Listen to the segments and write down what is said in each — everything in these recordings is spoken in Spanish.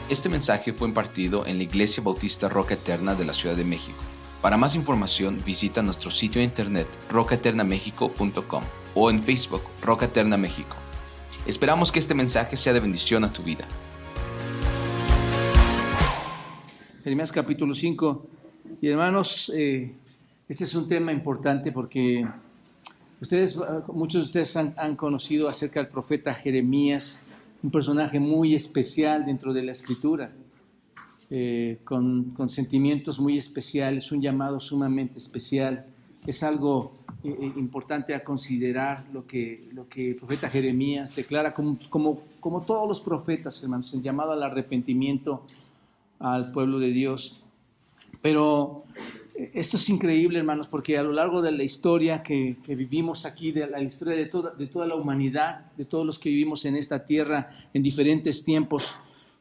Este mensaje fue impartido en la Iglesia Bautista Roca Eterna de la Ciudad de México. Para más información, visita nuestro sitio de internet rocaeternamexico.com o en Facebook Roca Eterna México. Esperamos que este mensaje sea de bendición a tu vida. Jeremías capítulo 5. Y hermanos, este es un tema importante porque muchos de ustedes han conocido acerca del profeta Jeremías, un personaje muy especial dentro de la Escritura, con sentimientos muy especiales, un llamado sumamente especial. Es algo importante a considerar lo que el profeta Jeremías declara como todos los profetas, hermanos, el llamado al arrepentimiento al pueblo de Dios. Pero esto es increíble, hermanos, porque a lo largo de la historia que vivimos aquí, de la historia de toda la humanidad, de todos los que vivimos en esta tierra en diferentes tiempos,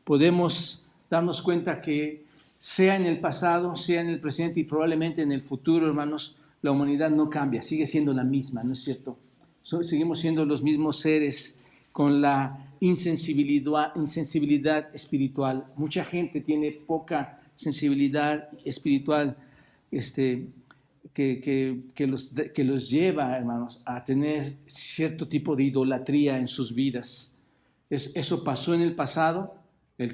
podemos darnos cuenta que sea en el pasado, sea en el presente y probablemente en el futuro, hermanos, la humanidad no cambia, sigue siendo la misma, ¿no es cierto? Seguimos siendo los mismos seres con la insensibilidad espiritual. Mucha gente tiene poca sensibilidad espiritual que los lleva, hermanos, a tener cierto tipo de idolatría en sus vidas. Eso pasó en el pasado, el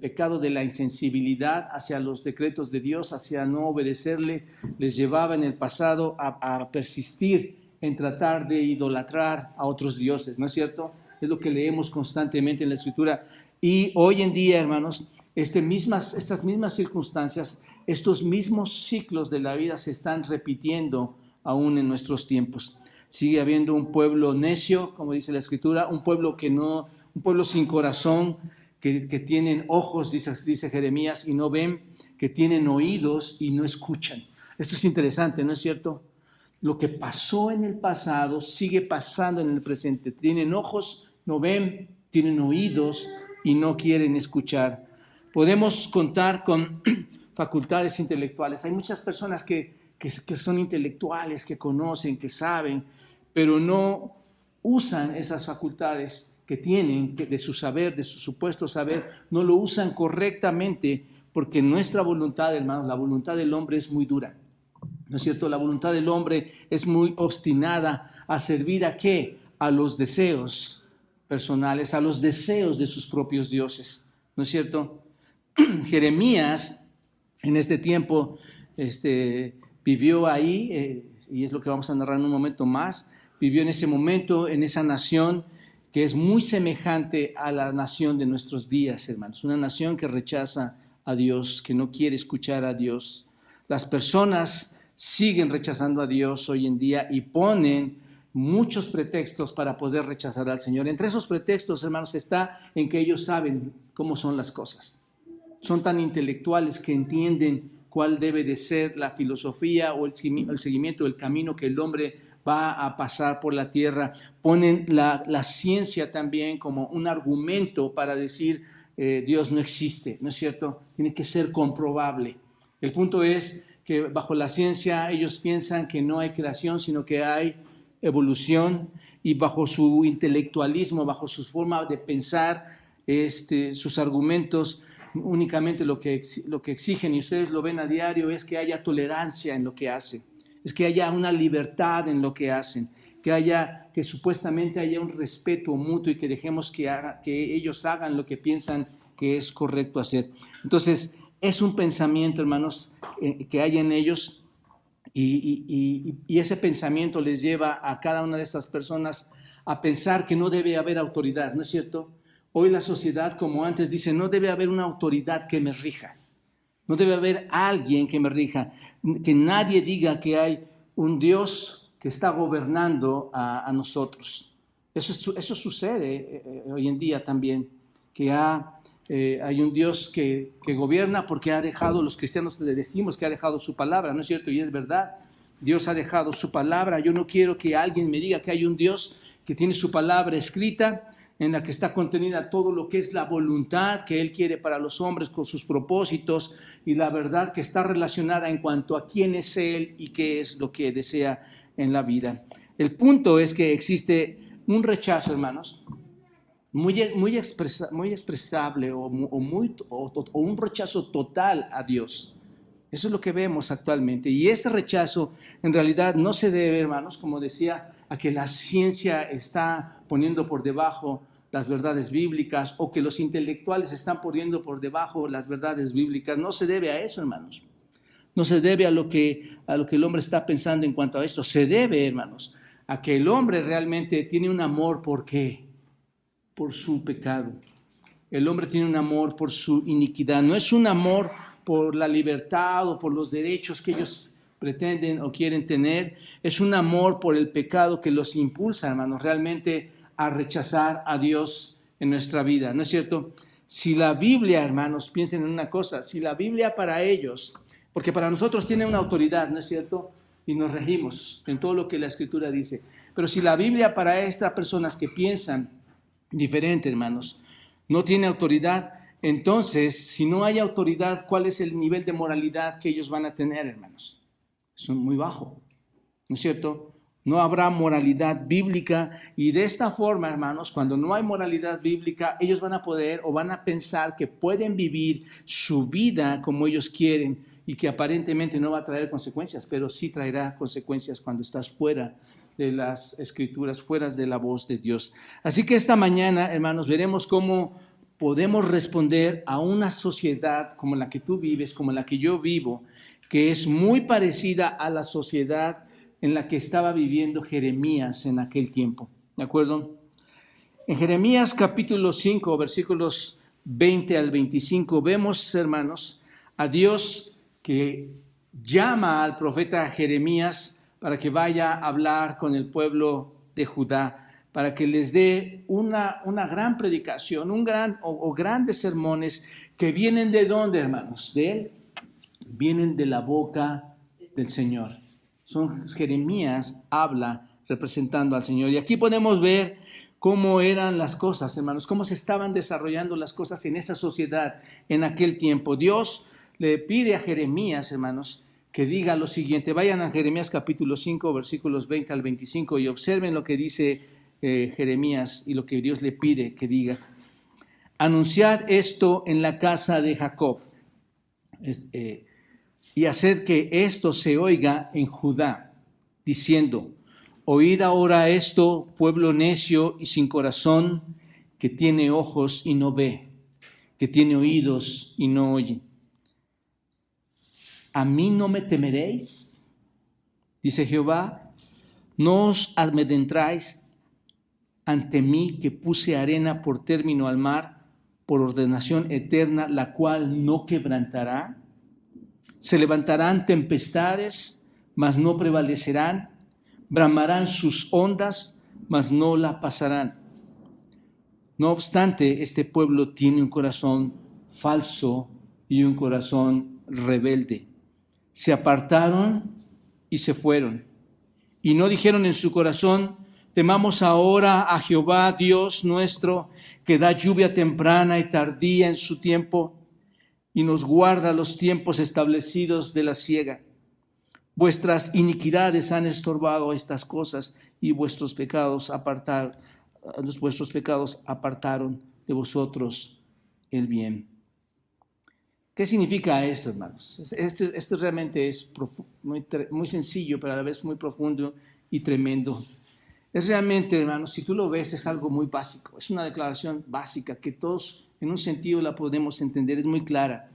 pecado de la insensibilidad hacia los decretos de Dios, hacia no obedecerle, les llevaba en el pasado a persistir en tratar de idolatrar a otros dioses, ¿no es cierto? Es lo que leemos constantemente en la Escritura. Y hoy en día, hermanos, estas mismas circunstancias, estos mismos ciclos de la vida se están repitiendo aún en nuestros tiempos. Sigue habiendo un pueblo necio, como dice la Escritura, un pueblo sin corazón, que tienen ojos, dice Jeremías, y no ven, que tienen oídos y no escuchan. Esto es interesante, ¿no es cierto? Lo que pasó en el pasado sigue pasando en el presente. Tienen ojos, no ven, tienen oídos y no quieren escuchar. Podemos contar con facultades intelectuales. Hay muchas personas que son intelectuales, que conocen, que saben, pero no usan esas facultades que tienen de su saber, de su supuesto saber, no lo usan correctamente porque nuestra voluntad, hermanos, la voluntad del hombre es muy dura. ¿No es cierto? La voluntad del hombre es muy obstinada a servir ¿a qué? A los deseos personales, a los deseos de sus propios dioses. ¿No es cierto? Jeremías en este tiempo vivió ahí, y es lo que vamos a narrar en un momento más, vivió en ese momento, en esa nación que es muy semejante a la nación de nuestros días, hermanos. Una nación que rechaza a Dios, que no quiere escuchar a Dios. Las personas siguen rechazando a Dios hoy en día y ponen muchos pretextos para poder rechazar al Señor. Entre esos pretextos, hermanos, está en que ellos saben cómo son las cosas. Son tan intelectuales que entienden cuál debe de ser la filosofía o el seguimiento del camino que el hombre va a pasar por la tierra. Ponen la ciencia también como un argumento para decir Dios no existe, ¿no es cierto? Tiene que ser comprobable. El punto es que bajo la ciencia ellos piensan que no hay creación, sino que hay evolución, y bajo su intelectualismo, bajo su forma de pensar, sus argumentos, únicamente lo que exigen, y ustedes lo ven a diario, es que haya tolerancia en lo que hacen, es que haya una libertad en lo que hacen, que supuestamente haya un respeto mutuo y que dejemos que ellos hagan lo que piensan que es correcto hacer. Entonces, es un pensamiento, hermanos, que hay en ellos, y ese pensamiento les lleva a cada una de estas personas a pensar que no debe haber autoridad, ¿no es cierto? Hoy la sociedad, como antes, dice, no debe haber una autoridad que me rija. No debe haber alguien que me rija. Que nadie diga que hay un Dios que está gobernando a nosotros. Eso sucede hoy en día también, que hay un Dios que gobierna porque ha dejado, los cristianos le decimos que ha dejado su palabra, ¿no es cierto? Y es verdad, Dios ha dejado su palabra. Yo no quiero que alguien me diga que hay un Dios que tiene su palabra escrita, en la que está contenida todo lo que es la voluntad que Él quiere para los hombres con sus propósitos y la verdad que está relacionada en cuanto a quién es Él y qué es lo que desea en la vida. El punto es que existe un rechazo, hermanos, muy expresable o un rechazo total a Dios. Eso es lo que vemos actualmente. Y ese rechazo en realidad no se debe, hermanos, como decía, a que la ciencia está poniendo por debajo las verdades bíblicas o que los intelectuales están poniendo por debajo las verdades bíblicas. No se debe a eso, hermanos. No se debe a lo que el hombre está pensando en cuanto a esto. Se debe, hermanos, a que el hombre realmente tiene un amor. ¿Por qué? Por su pecado. El hombre tiene un amor por su iniquidad. No es un amor por la libertad o por los derechos que ellos pretenden o quieren tener. Es un amor por el pecado que los impulsa, hermanos, realmente a rechazar a Dios en nuestra vida. ¿No es cierto? Si la Biblia, hermanos, piensen en una cosa, si la Biblia para ellos, porque para nosotros tiene una autoridad, ¿no es cierto? Y nos regimos en todo lo que la Escritura dice. Pero si la Biblia para estas personas que piensan diferente, hermanos, no tiene autoridad, entonces, si no hay autoridad, ¿cuál es el nivel de moralidad que ellos van a tener, hermanos? Es muy bajo, ¿no es cierto? No habrá moralidad bíblica y de esta forma, hermanos, cuando no hay moralidad bíblica, ellos van a poder o van a pensar que pueden vivir su vida como ellos quieren y que aparentemente no va a traer consecuencias, pero sí traerá consecuencias cuando estás fuera de las Escrituras, fuera de la voz de Dios. Así que esta mañana, hermanos, veremos cómo podemos responder a una sociedad como la que tú vives, como la que yo vivo, que es muy parecida a la sociedad en la que estaba viviendo Jeremías en aquel tiempo. ¿De acuerdo? En Jeremías capítulo 5, versículos 20 al 25, vemos, hermanos, a Dios que llama al profeta Jeremías para que vaya a hablar con el pueblo de Judá, para que les dé una gran predicación, grandes sermones que vienen ¿de dónde, hermanos? De él, vienen de la boca del Señor. Jeremías habla representando al Señor. Y aquí podemos ver cómo eran las cosas, hermanos, cómo se estaban desarrollando las cosas en esa sociedad en aquel tiempo. Dios le pide a Jeremías, hermanos, que diga lo siguiente. Vayan a Jeremías capítulo 5, versículos 20 al 25 y observen lo que dice Jeremías y lo que Dios le pide que diga. Anunciad esto en la casa de Jacob y haced que esto se oiga en Judá, diciendo, oíd ahora esto, pueblo necio y sin corazón, que tiene ojos y no ve, que tiene oídos y no oye. ¿A mí no me temeréis? Dice Jehová, no os amedrentáis ante mí que puse arena por término al mar, por ordenación eterna, la cual no quebrantará. Se levantarán tempestades, mas no prevalecerán. Bramarán sus ondas, mas no la pasarán. No obstante, este pueblo tiene un corazón falso y un corazón rebelde. Se apartaron y se fueron. Y no dijeron en su corazón, temamos ahora a Jehová Dios nuestro, que da lluvia temprana y tardía en su tiempo, y nos guarda los tiempos establecidos de la siega. Vuestras iniquidades han estorbado estas cosas, y vuestros pecados apartaron de vosotros el bien. ¿Qué significa esto, hermanos? Esto realmente es muy sencillo, pero a la vez muy profundo y tremendo. Es realmente, hermanos, si tú lo ves, es algo muy básico. Es una declaración básica que todos en un sentido la podemos entender, es muy clara.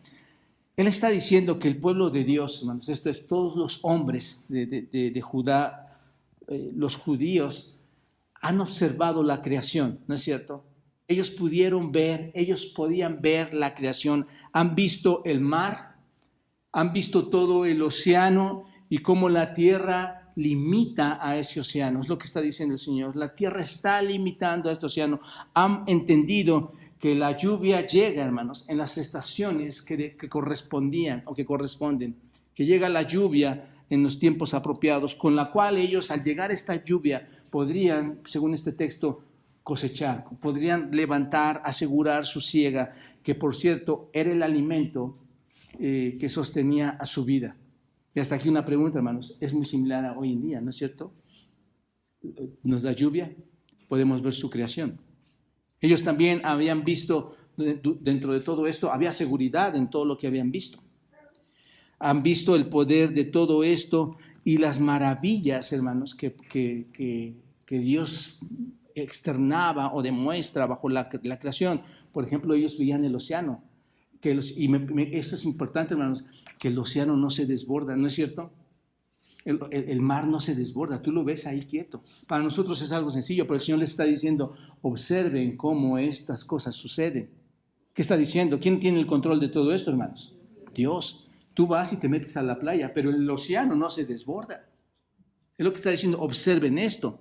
Él está diciendo que el pueblo de Dios, hermanos, esto es todos los hombres de Judá, los judíos, han observado la creación, ¿no es cierto? Ellos podían ver la creación, han visto el mar, han visto todo el océano y cómo la tierra limita a ese océano. Es lo que está diciendo el Señor. La tierra está limitando a este océano. Han entendido que la lluvia llega, hermanos, en las estaciones que correspondían o que corresponden, que llega la lluvia en los tiempos apropiados, con la cual ellos, al llegar a esta lluvia, podrían, según este texto, cosechar, podrían levantar, asegurar su siega, que por cierto era el alimento que sostenía a su vida. Y hasta aquí una pregunta, hermanos, es muy similar a hoy en día, ¿no es cierto? Nos da lluvia, podemos ver su creación. Ellos también habían visto, dentro de todo esto, había seguridad en todo lo que habían visto. Han visto el poder de todo esto y las maravillas, hermanos, que Dios externaba o demuestra bajo la creación. Por ejemplo, ellos veían el océano. Esto es importante, hermanos, que el océano no se desborda, ¿no es cierto? El mar no se desborda, tú lo ves ahí quieto. Para nosotros es algo sencillo, pero el Señor les está diciendo, observen cómo estas cosas suceden. ¿Qué está diciendo? ¿Quién tiene el control de todo esto, hermanos? Dios. Tú vas y te metes a la playa, pero el océano no se desborda. Es lo que está diciendo, observen esto.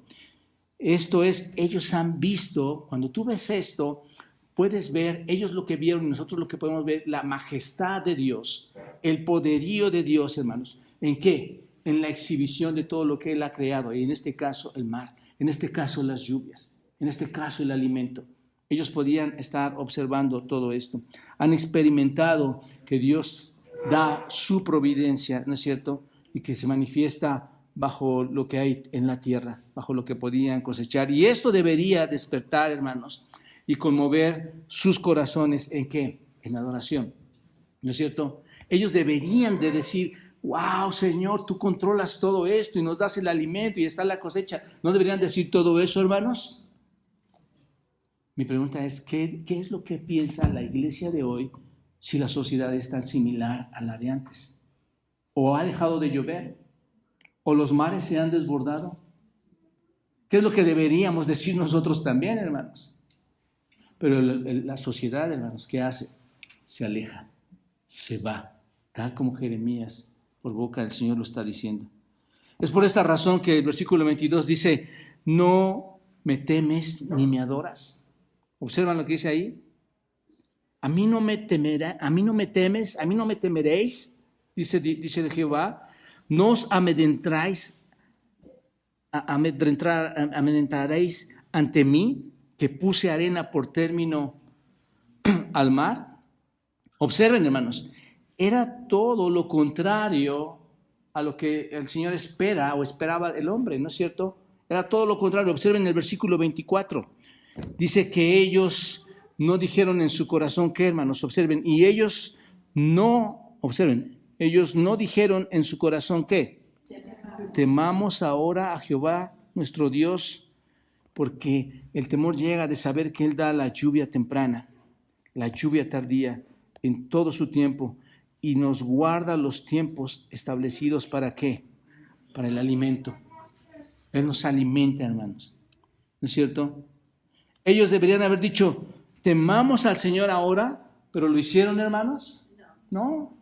Esto es, ellos han visto, cuando tú ves esto, puedes ver, ellos lo que vieron y nosotros lo que podemos ver, la majestad de Dios, el poderío de Dios, hermanos. ¿En qué? En la exhibición de todo lo que Él ha creado, y en este caso el mar, en este caso las lluvias, en este caso el alimento. Ellos podían estar observando todo esto. Han experimentado que Dios da su providencia, ¿no es cierto? Y que se manifiesta bajo lo que hay en la tierra, bajo lo que podían cosechar. Y esto debería despertar, hermanos, y conmover sus corazones. ¿En qué? En adoración, ¿no es cierto? Ellos deberían de decir, wow, Señor, tú controlas todo esto y nos das el alimento y está la cosecha. ¿No deberían decir todo eso, hermanos? Mi pregunta es, ¿qué es lo que piensa la iglesia de hoy si la sociedad es tan similar a la de antes? ¿O ha dejado de llover? ¿O los mares se han desbordado? ¿Qué es lo que deberíamos decir nosotros también, hermanos? Pero la sociedad, hermanos, ¿qué hace? Se aleja, se va, tal como Jeremías por boca del Señor lo está diciendo. Es por esta razón que el versículo 22 dice, no me temes ni me adoras. ¿Observan lo que dice ahí? A mí no me temeréis, dice de Jehová, no os amedrentaréis ante mí, que puse arena por término al mar. Observen, hermanos, era todo lo contrario a lo que el Señor espera o esperaba del hombre, ¿no es cierto? Era todo lo contrario. Observen el versículo 24. Dice que ellos no dijeron en su corazón, ¿qué, hermanos? Observen, y ellos no dijeron en su corazón, ¿qué? Temamos ahora a Jehová nuestro Dios, porque el temor llega de saber que Él da la lluvia temprana, la lluvia tardía, en todo su tiempo, y nos guarda los tiempos establecidos, ¿para qué? Para el alimento. Él nos alimenta, hermanos, ¿no es cierto? Ellos deberían haber dicho, temamos al Señor ahora, pero ¿lo hicieron, hermanos? No.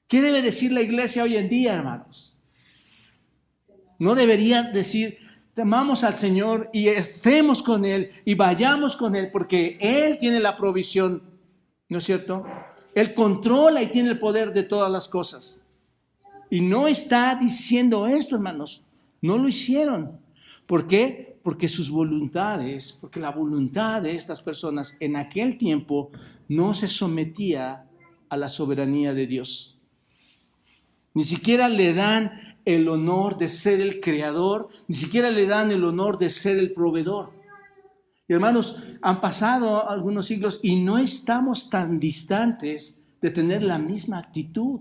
¿Qué debe decir la iglesia hoy en día, hermanos? No deberían decir, temamos al Señor y estemos con Él y vayamos con Él, porque Él tiene la provisión, ¿no es cierto? Él controla y tiene el poder de todas las cosas. Y no está diciendo esto, hermanos. No lo hicieron. ¿Por qué? Porque porque la voluntad de estas personas en aquel tiempo no se sometía a la soberanía de Dios. Ni siquiera le dan el honor de ser el creador, ni siquiera le dan el honor de ser el proveedor. Y hermanos, han pasado algunos siglos y no estamos tan distantes de tener la misma actitud,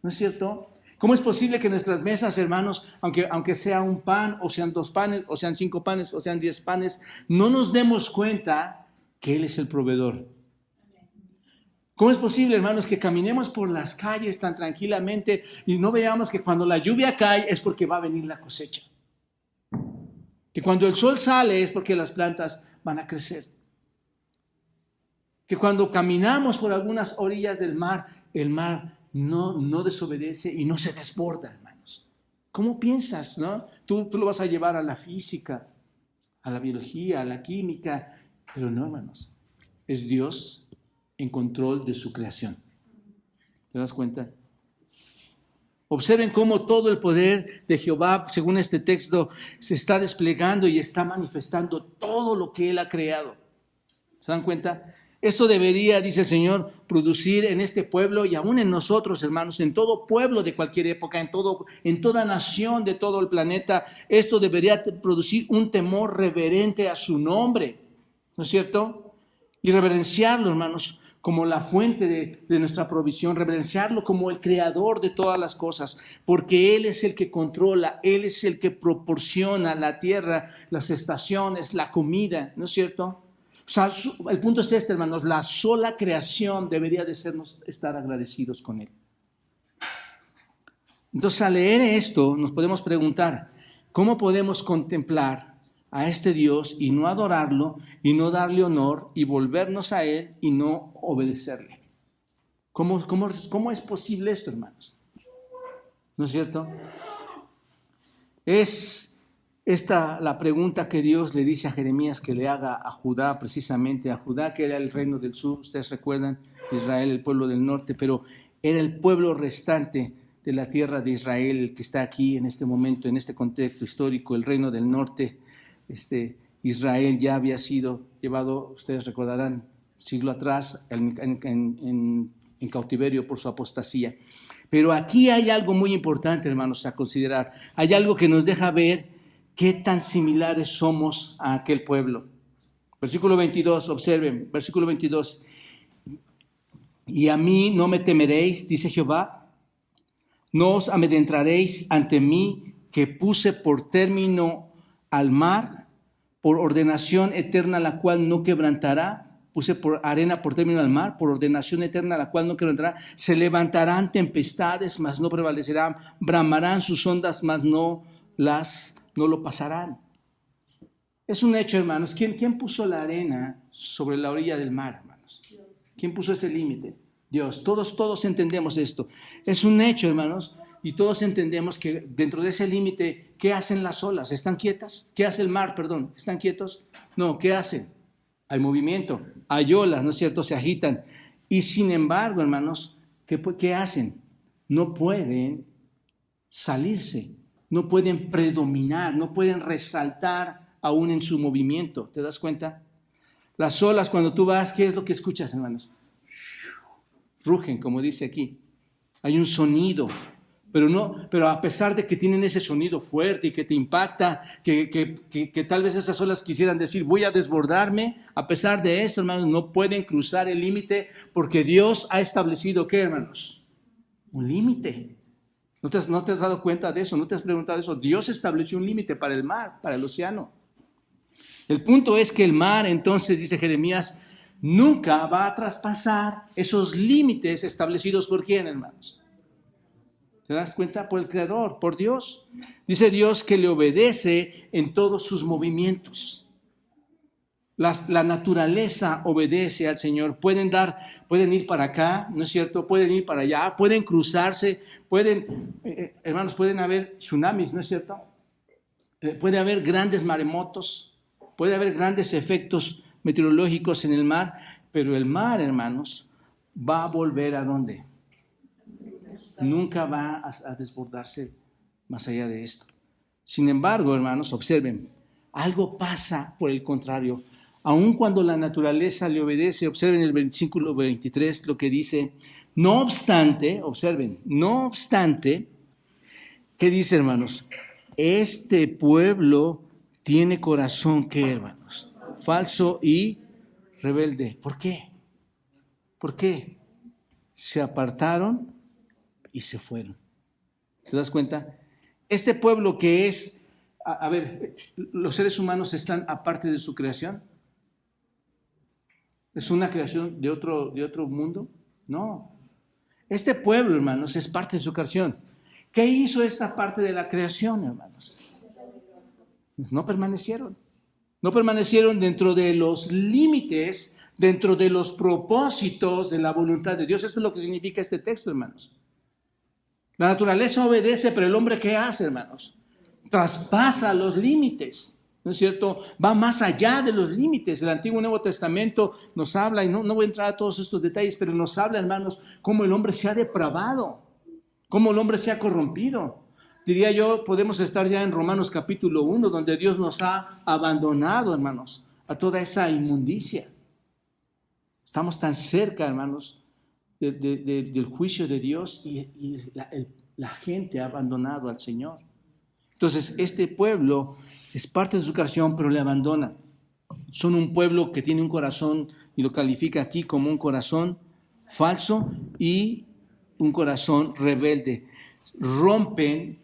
¿no es cierto? ¿Cómo es posible que nuestras mesas, hermanos, aunque sea un pan, o sean 2 panes, o sean 5 panes, o sean 10 panes, no nos demos cuenta que Él es el proveedor? ¿Cómo es posible, hermanos, que caminemos por las calles tan tranquilamente y no veamos que cuando la lluvia cae es porque va a venir la cosecha? Que cuando el sol sale es porque las plantas van a crecer. Que cuando caminamos por algunas orillas del mar, el mar no desobedece y no se desborda, hermanos. ¿Cómo piensas, no? Tú lo vas a llevar a la física, a la biología, a la química, pero no, hermanos. Es Dios en control de su creación. ¿Te das cuenta? Observen cómo todo el poder de Jehová, según este texto, se está desplegando y está manifestando todo lo que Él ha creado. ¿Se dan cuenta? Esto debería, dice el Señor, producir en este pueblo y aún en nosotros, hermanos, en todo pueblo de cualquier época, en toda nación de todo el planeta, esto debería producir un temor reverente a su nombre. ¿no es cierto? Y reverenciarlo, hermanos, como la fuente de nuestra provisión, reverenciarlo como el creador de todas las cosas, porque Él es el que controla, Él es el que proporciona la tierra, las estaciones, la comida, ¿no es cierto? O sea, el punto es este, hermanos, la sola creación debería de hacernos estar agradecidos con Él. Entonces, al leer esto, nos podemos preguntar, ¿cómo podemos contemplar a este Dios y no adorarlo y no darle honor y volvernos a Él y no obedecerle? ¿Cómo es posible esto, hermanos? ¿No es cierto? Es esta la pregunta que Dios le dice a Jeremías que le haga a Judá, precisamente a Judá, que era el reino del sur, ustedes recuerdan, Israel, el pueblo del norte, pero era el pueblo restante de la tierra de Israel, el que está aquí en este momento, en este contexto histórico, el reino del norte. Israel ya había sido llevado, ustedes recordarán, siglo atrás, en cautiverio por su apostasía. Pero aquí hay algo muy importante, hermanos, a considerar. Hay algo que nos deja ver qué tan similares somos a aquel pueblo. Versículo 22, observen, versículo 22. Y a mí no me temeréis, dice Jehová, no os amedrentaréis ante mí, que puse por término al mar, por ordenación eterna la cual no quebrantará, puse por arena por término al mar, por ordenación eterna la cual no quebrantará. Se levantarán tempestades, mas no prevalecerán, bramarán sus ondas, mas no lo pasarán. Es un hecho, hermanos. ¿Quién puso la arena sobre la orilla del mar, hermanos? ¿Quién puso ese límite? Dios. Todos entendemos esto. Es un hecho, hermanos, y todos entendemos que dentro de ese límite, ¿qué hacen las olas? ¿Están quietas? ¿Qué hace el mar, perdón? ¿Están quietos? No, ¿qué hacen? Hay movimiento, hay olas, ¿no es cierto? Se agitan. Y sin embargo, hermanos, ¿qué hacen? No pueden salirse, no pueden predominar, no pueden resaltar aún en su movimiento. ¿Te das cuenta? Las olas, cuando tú vas, ¿qué es lo que escuchas, hermanos? Rugen, como dice aquí. Hay un sonido, pero a pesar de que tienen ese sonido fuerte y que te impacta, que tal vez esas olas quisieran decir, voy a desbordarme, a pesar de esto, hermanos, no pueden cruzar el límite porque Dios ha establecido, ¿qué, hermanos? Un límite. ¿No te has dado cuenta de eso? ¿No te has preguntado eso? Dios estableció un límite para el mar, para el océano. El punto es que el mar, entonces, dice Jeremías, nunca va a traspasar esos límites establecidos por ¿quién, hermanos? ¿Te das cuenta? Por el Creador, por Dios. Dice Dios que le obedece en todos sus movimientos. La naturaleza obedece al Señor. Pueden ir para acá, ¿no es cierto? Pueden ir para allá, pueden cruzarse, hermanos, pueden haber tsunamis, ¿no es cierto? Puede haber grandes maremotos, puede haber grandes efectos meteorológicos en el mar, pero el mar, hermanos, va a volver ¿a dónde? Nunca va a desbordarse más allá de esto. Sin embargo, hermanos, observen, algo pasa por el contrario. Aun cuando la naturaleza le obedece, observen el versículo 23 lo que dice, no obstante, observen, no obstante, ¿qué dice, hermanos? Este pueblo tiene corazón, ¿qué, hermanos? Falso y rebelde. ¿Por qué? ¿Por qué? Se apartaron y se fueron. ¿Te das cuenta? Este pueblo que es, los seres humanos están aparte de su creación. ¿Es una creación de otro mundo? No. Este pueblo, hermanos, es parte de su creación. ¿Qué hizo esta parte de la creación, hermanos? No permanecieron. No permanecieron dentro de los límites, dentro de los propósitos de la voluntad de Dios. Esto es lo que significa este texto, hermanos. La naturaleza obedece, pero el hombre, ¿qué hace, hermanos? Traspasa los límites, ¿no es cierto? Va más allá de los límites. El Antiguo y Nuevo Testamento nos habla, y no voy a entrar a todos estos detalles, pero nos habla, hermanos, cómo el hombre se ha depravado, cómo el hombre se ha corrompido. Diría yo, podemos estar ya en Romanos capítulo 1, donde Dios nos ha abandonado, hermanos, a toda esa inmundicia. Estamos tan cerca, hermanos, del juicio de Dios y la gente ha abandonado al Señor. Entonces, este pueblo es parte de su creación, pero le abandona. Son un pueblo que tiene un corazón, y lo califica aquí como un corazón falso y un corazón rebelde.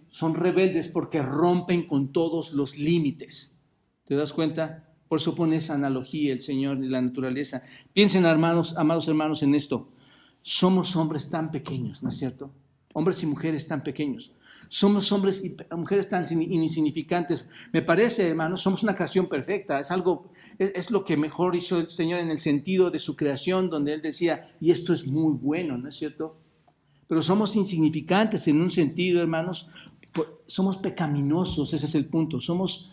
Son rebeldes porque rompen con todos los límites. ¿Te das cuenta? Por eso pone esa analogía el Señor y la naturaleza. Piensen, amados hermanos, en esto. Somos hombres tan pequeños, ¿no es cierto? Hombres y mujeres tan pequeños. Somos hombres y mujeres tan insignificantes. Me parece, hermanos, somos una creación perfecta. Es lo que mejor hizo el Señor en el sentido de su creación, donde Él decía, y esto es muy bueno, ¿no es cierto? Pero somos insignificantes en un sentido, hermanos. Somos pecaminosos, ese es el punto. Somos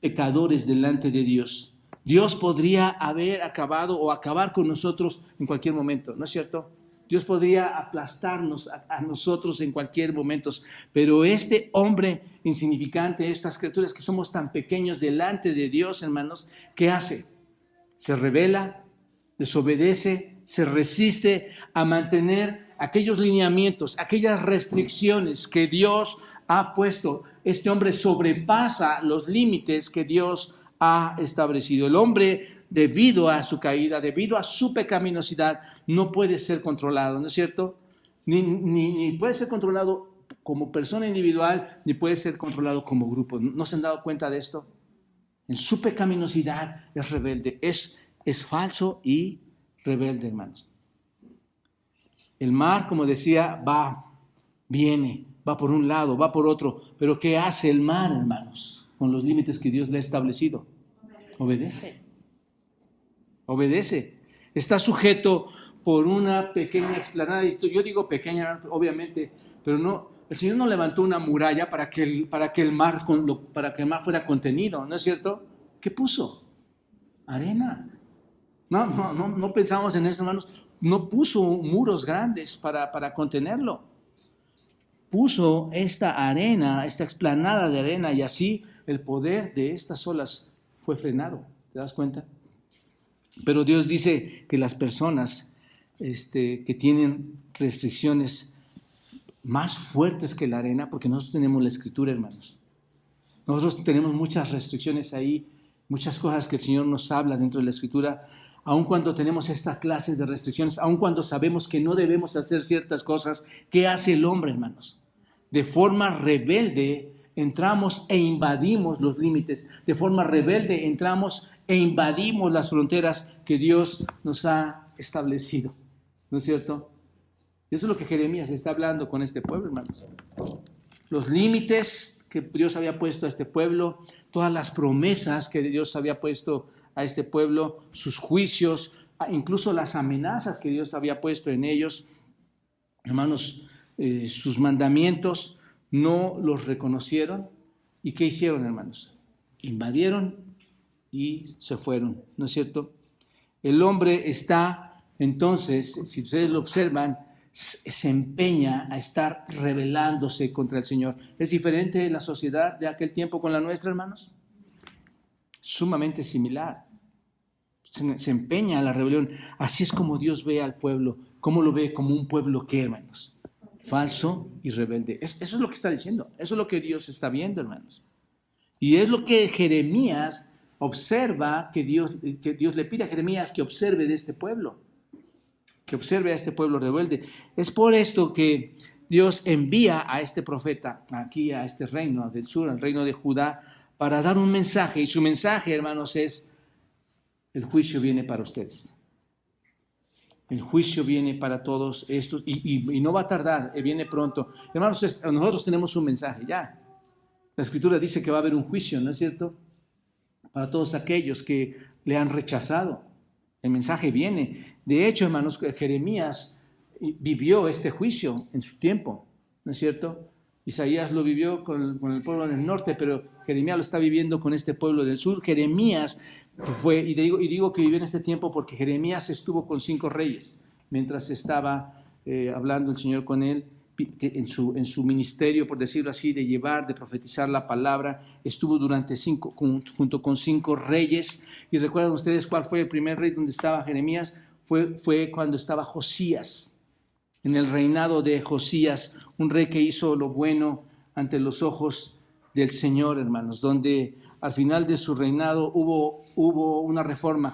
pecadores delante de Dios. Dios podría haber acabado o acabar con nosotros en cualquier momento, ¿no es cierto? Dios podría aplastarnos a nosotros en cualquier momento, pero este hombre insignificante, estas criaturas que somos tan pequeños delante de Dios, hermanos, ¿qué hace? Se rebela, desobedece, se resiste a mantener aquellos lineamientos, aquellas restricciones que Dios ha puesto. Este hombre sobrepasa los límites que Dios ha establecido. El hombre, debido a su caída, debido a su pecaminosidad, no puede ser controlado, ¿no es cierto? Ni puede ser controlado como persona individual, ni puede ser controlado como grupo. ¿No se han dado cuenta de esto? En su pecaminosidad es rebelde, es falso y rebelde, hermanos. El mar, como decía, viene, va por un lado, va por otro, pero ¿qué hace el mar, hermanos, con los límites que Dios le ha establecido? Obedece. Está sujeto por una pequeña explanada. Yo digo pequeña, obviamente, pero no. El Señor no levantó una muralla para que el mar fuera contenido, ¿no es cierto? ¿Qué puso? Arena. No pensamos en eso, hermanos. No puso muros grandes para contenerlo. Puso esta arena, esta explanada de arena, y así el poder de estas olas fue frenado. ¿Te das cuenta? Pero Dios dice que las personas que tienen restricciones más fuertes que la arena, porque nosotros tenemos la Escritura, hermanos. Nosotros tenemos muchas restricciones ahí, muchas cosas que el Señor nos habla dentro de la Escritura, aun cuando tenemos esta clase de restricciones, aun cuando sabemos que no debemos hacer ciertas cosas. ¿Qué hace el hombre, hermanos? De forma rebelde entramos e invadimos los límites. De forma rebelde entramos e invadimos las fronteras que Dios nos ha establecido. ¿No es cierto? Eso es lo que Jeremías está hablando con este pueblo, hermanos. Los límites que Dios había puesto a este pueblo, todas las promesas que Dios había puesto a este pueblo, sus juicios, incluso las amenazas que Dios había puesto en ellos. Hermanos, sus mandamientos no los reconocieron. ¿Y qué hicieron, hermanos? Invadieron y se fueron, ¿no es cierto? El hombre está, entonces, si ustedes lo observan, se empeña a estar rebelándose contra el Señor. ¿Es diferente la sociedad de aquel tiempo con la nuestra, hermanos? Sumamente similar. Se empeña a la rebelión. Así es como Dios ve al pueblo. ¿Cómo lo ve? Como un pueblo que, hermanos, falso y rebelde. Eso es lo que está diciendo. Eso es lo que Dios está viendo, hermanos. Y es lo que Jeremías observa, que Dios le pide a Jeremías que observe de este pueblo. Que observe a este pueblo rebelde. Es por esto que Dios envía a este profeta aquí a este reino del sur, al reino de Judá, para dar un mensaje. Y su mensaje, hermanos, es: el juicio viene para ustedes. El juicio viene para todos estos y no va a tardar, viene pronto. Hermanos, nosotros tenemos un mensaje ya. La Escritura dice que va a haber un juicio, ¿no es cierto? Para todos aquellos que le han rechazado. El mensaje viene. De hecho, hermanos, Jeremías vivió este juicio en su tiempo, ¿no es cierto? Isaías lo vivió con el pueblo del norte, pero Jeremías lo está viviendo con este pueblo del sur. Jeremías fue, y digo que vivió en este tiempo porque Jeremías estuvo con 5 reyes, mientras estaba hablando el Señor con él, en su ministerio, por decirlo así, de profetizar la palabra. Estuvo junto con 5 reyes. Y recuerdan ustedes cuál fue el primer rey donde estaba Jeremías. Fue cuando estaba Josías, en el reinado de Josías, un rey que hizo lo bueno ante los ojos del Señor, hermanos, donde al final de su reinado hubo una reforma.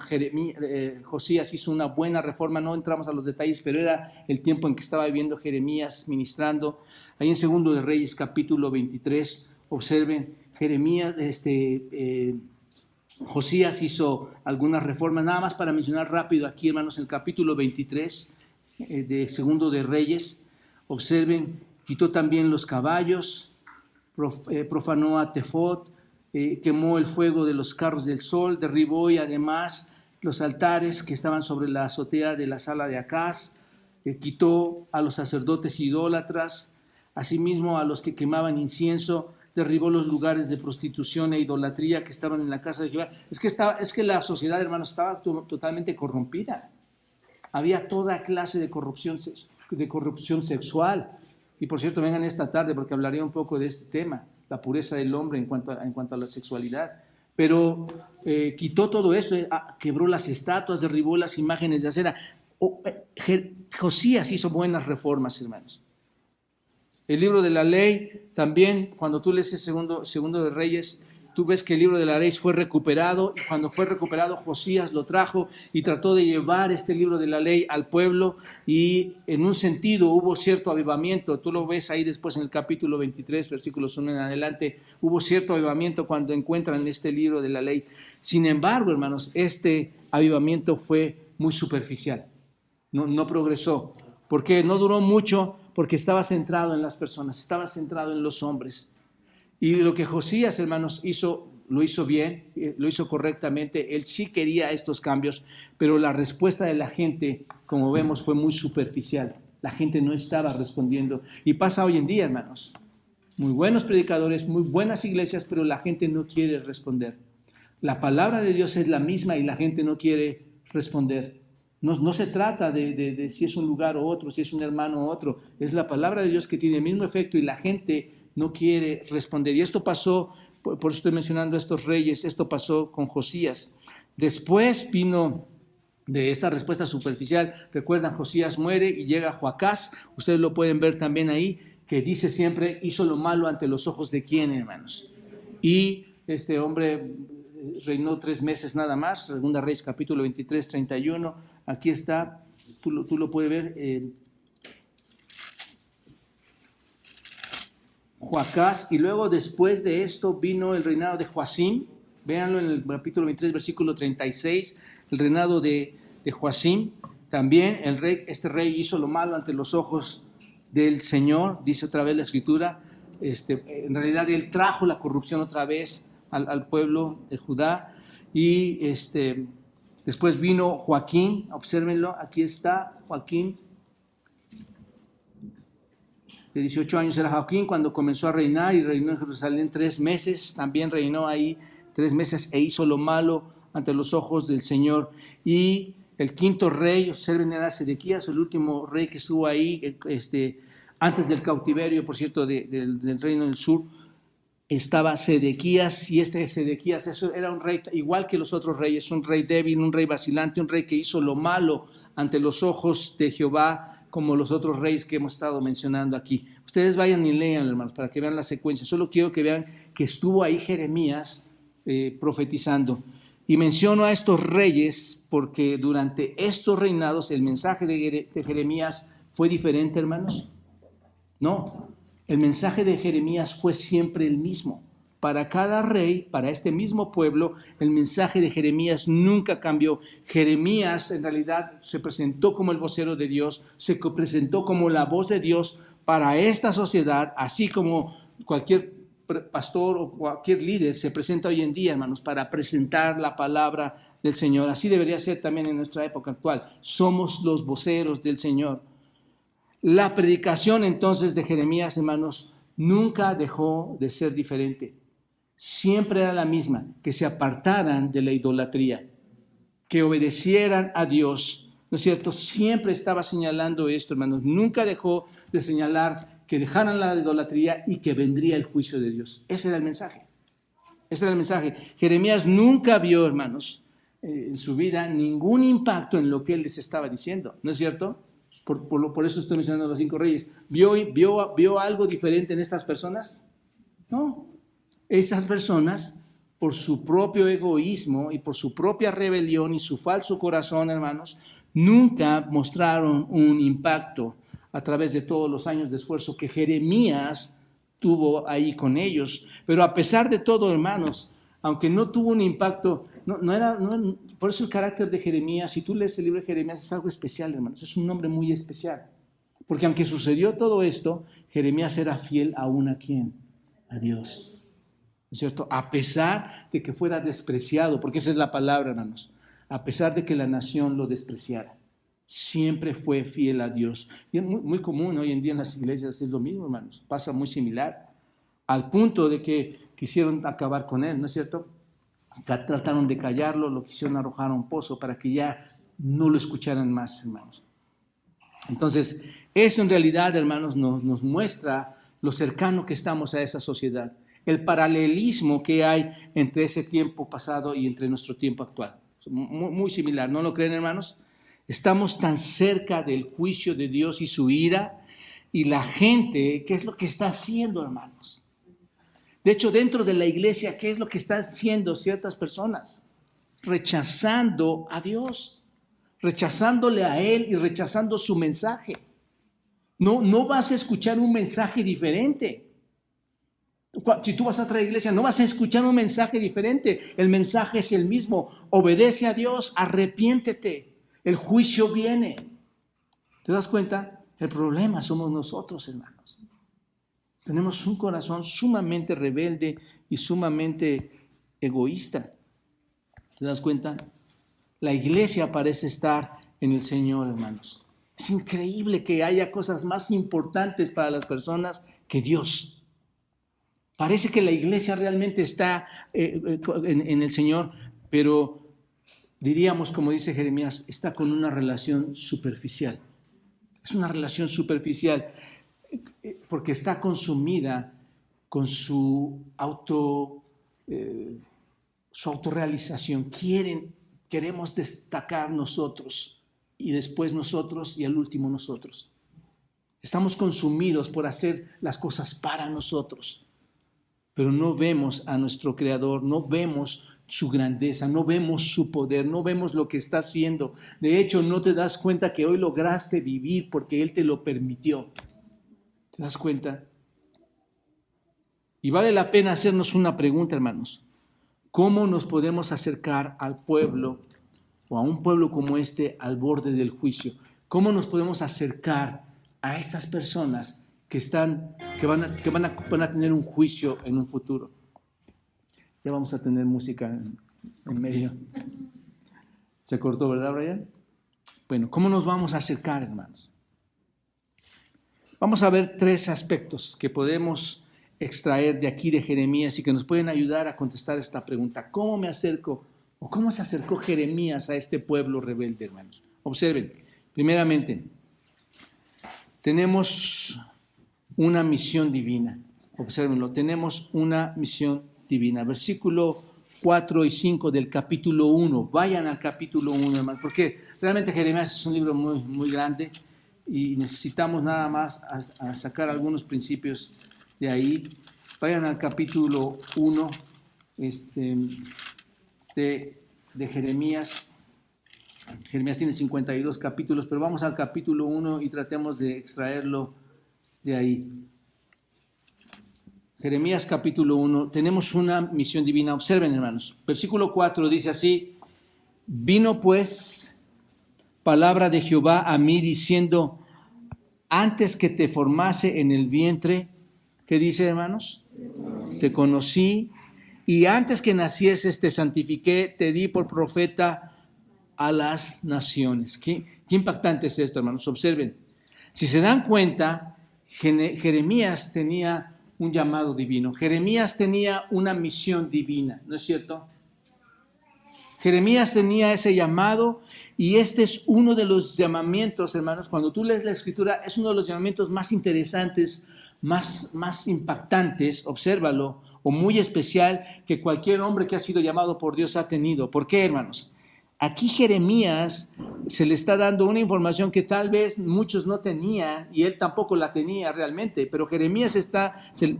Josías hizo una buena reforma, no entramos a los detalles, pero era el tiempo en que estaba viviendo Jeremías ministrando. Ahí en Segundo de Reyes, capítulo 23, observen, Josías hizo algunas reformas, nada más para mencionar rápido aquí, hermanos, en el capítulo 23 de Segundo de Reyes, observen, quitó también los caballos, profanó a Tefot, quemó el fuego de los carros del sol, derribó y además los altares que estaban sobre la azotea de la sala de Acaz, quitó a los sacerdotes idólatras, asimismo a los que quemaban incienso, derribó los lugares de prostitución e idolatría que estaban en la casa de Jehová. Es que la sociedad, hermanos, estaba totalmente corrompida. Había toda clase de corrupción sexual. Y por cierto, vengan esta tarde porque hablaré un poco de este tema, la pureza del hombre en cuanto a la sexualidad. Pero quitó todo eso, quebró las estatuas, derribó las imágenes de acera. Josías hizo buenas reformas, hermanos. El libro de la ley, también cuando tú lees el segundo de Reyes, tú ves que el libro de la ley fue recuperado, y cuando fue recuperado Josías lo trajo y trató de llevar este libro de la ley al pueblo, y en un sentido hubo cierto avivamiento. Tú lo ves ahí después en el capítulo 23, versículos 1 en adelante, hubo cierto avivamiento cuando encuentran este libro de la ley. Sin embargo, hermanos, este avivamiento fue muy superficial, no progresó. ¿Por qué? No duró mucho, porque estaba centrado en las personas, estaba centrado en los hombres. Y lo que Josías, hermanos, lo hizo bien, lo hizo correctamente. Él sí quería estos cambios, pero la respuesta de la gente, como vemos, fue muy superficial. La gente no estaba respondiendo. Y pasa hoy en día, hermanos. Muy buenos predicadores, muy buenas iglesias, pero la gente no quiere responder. La palabra de Dios es la misma y la gente no quiere responder. No se trata de si es un lugar o otro, si es un hermano o otro. Es la palabra de Dios que tiene el mismo efecto y la gente no quiere responder. Y esto pasó, por eso estoy mencionando a estos reyes, esto pasó con Josías. Después vino de esta respuesta superficial, recuerdan, Josías muere y llega Joacás, ustedes lo pueden ver también ahí, que dice siempre, hizo lo malo ante los ojos de quién, hermanos. Y este hombre reinó 3 meses nada más, Segunda Reyes capítulo 23, 31, aquí está, tú lo puedes ver, Joacás, y luego después de esto vino el reinado de Joacim, véanlo en el capítulo 23, versículo 36, el reinado de Joacim, también este rey hizo lo malo ante los ojos del Señor, dice otra vez la escritura, en realidad él trajo la corrupción otra vez al pueblo de Judá, y después vino Joaquín, obsérvenlo, aquí está Joaquín, de 18 años era Joaquín cuando comenzó a reinar, y reinó en Jerusalén 3 meses, también reinó ahí 3 meses e hizo lo malo ante los ojos del Señor. Y el quinto rey, observen, era Sedequías, el último rey que estuvo ahí, antes del cautiverio, por cierto, del reino del sur, estaba Sedequías, y Sedequías eso era un rey igual que los otros reyes, un rey débil, un rey vacilante, un rey que hizo lo malo ante los ojos de Jehová, como los otros reyes que hemos estado mencionando aquí. Ustedes vayan y lean, hermanos, para que vean la secuencia. Solo quiero que vean que estuvo ahí Jeremías profetizando. Y menciono a estos reyes porque durante estos reinados el mensaje de Jeremías fue diferente, hermanos. No, el mensaje de Jeremías fue siempre el mismo. Para cada rey, para este mismo pueblo, el mensaje de Jeremías nunca cambió. Jeremías en realidad se presentó como el vocero de Dios, se presentó como la voz de Dios para esta sociedad, así como cualquier pastor o cualquier líder se presenta hoy en día, hermanos, para presentar la palabra del Señor. Así debería ser también en nuestra época actual. Somos los voceros del Señor. La predicación entonces de Jeremías, hermanos, nunca dejó de ser diferente. Siempre era la misma, que se apartaran de la idolatría, que obedecieran a Dios, ¿no es cierto? Siempre estaba señalando esto, hermanos. Nunca dejó de señalar que dejaran la idolatría y que vendría el juicio de Dios. Ese era el mensaje. Ese era el mensaje. Jeremías nunca vio, hermanos, en su vida ningún impacto en lo que él les estaba diciendo, ¿no es cierto? Por eso estoy mencionando a los 5 reyes. ¿Vio algo diferente en estas personas? No. Estas personas por su propio egoísmo y por su propia rebelión y su falso corazón, hermanos, nunca mostraron un impacto a través de todos los años de esfuerzo que Jeremías tuvo ahí con ellos. Pero a pesar de todo, hermanos, aunque no tuvo un impacto, por eso el carácter de Jeremías, si tú lees el libro de Jeremías, es algo especial, hermanos, es un nombre muy especial. Porque aunque sucedió todo esto, Jeremías era fiel aún a ¿quién? A Dios. ¿No es cierto? A pesar de que fuera despreciado, porque esa es la palabra, hermanos, a pesar de que la nación lo despreciara, siempre fue fiel a Dios. Y es muy común hoy en día en las iglesias, es lo mismo, hermanos, pasa muy similar, al punto de que quisieron acabar con él, ¿no es cierto? Trataron de callarlo, lo quisieron arrojar a un pozo para que ya no lo escucharan más, hermanos. Entonces, eso en realidad, hermanos, nos muestra lo cercano que estamos a esa sociedad, el paralelismo que hay entre ese tiempo pasado y entre nuestro tiempo actual. Muy similar, ¿no lo creen, hermanos? Estamos tan cerca del juicio de Dios y su ira, y la gente, ¿qué es lo que está haciendo, hermanos? De hecho, dentro de la iglesia, ¿qué es lo que están haciendo ciertas personas? Rechazando a Dios, rechazándole a Él y rechazando su mensaje. No vas a escuchar un mensaje diferente. Si tú vas a otra iglesia, no vas a escuchar un mensaje diferente. El mensaje es el mismo. Obedece a Dios, arrepiéntete. El juicio viene. ¿Te das cuenta? El problema somos nosotros, hermanos. Tenemos un corazón sumamente rebelde y sumamente egoísta. ¿Te das cuenta? La iglesia parece estar en el Señor, hermanos. Es increíble que haya cosas más importantes para las personas que Dios. Parece que la iglesia realmente está en el Señor, pero diríamos, como dice Jeremías, está con una relación superficial. Es una relación superficial porque está consumida con su autorrealización. Queremos destacar nosotros y después nosotros y al último nosotros. Estamos consumidos por hacer las cosas para nosotros, pero no vemos a nuestro Creador, no vemos su grandeza, no vemos su poder, no vemos lo que está haciendo. De hecho, no te das cuenta que hoy lograste vivir porque Él te lo permitió. ¿Te das cuenta? Y vale la pena hacernos una pregunta, hermanos. ¿Cómo nos podemos acercar al pueblo o a un pueblo como este al borde del juicio? ¿Cómo nos podemos acercar a estas personas que van a tener un juicio en un futuro? Ya vamos a tener música en medio. ¿Se cortó, verdad, Brian? Bueno, ¿cómo nos vamos a acercar, hermanos? Vamos a ver 3 aspectos que podemos extraer de aquí de Jeremías y que nos pueden ayudar a contestar esta pregunta. ¿Cómo me acerco o cómo se acercó Jeremías a este pueblo rebelde, hermanos? Observen, primeramente, tenemos una misión divina. Obsérvenlo, tenemos una misión divina. Versículo 4 y 5 del capítulo 1. Vayan al capítulo 1, hermanos, porque realmente Jeremías es un libro muy, muy grande y necesitamos nada más a sacar algunos principios de ahí. Vayan al capítulo 1 de Jeremías. Jeremías tiene 52 capítulos, pero vamos al capítulo 1 y tratemos de extraerlo de ahí. Jeremías capítulo 1, tenemos una misión divina. Observen, hermanos, versículo 4 dice así: vino pues palabra de Jehová a mí diciendo, antes que te formase en el vientre, ¿qué dice, hermanos? Te conocí, y antes que nacieses te santifiqué, te di por profeta a las naciones. ¿Qué impactante es esto, hermanos? Observen. Si se dan cuenta, Jeremías tenía un llamado divino. Jeremías tenía una misión divina, ¿no es cierto? Jeremías tenía ese llamado y este es uno de los llamamientos, hermanos, cuando tú lees la Escritura, es uno de los llamamientos más interesantes, más impactantes, obsérvalo, o muy especial que cualquier hombre que ha sido llamado por Dios ha tenido. ¿Por qué, hermanos? Aquí Jeremías se le está dando una información que tal vez muchos no tenían y él tampoco la tenía realmente, pero Jeremías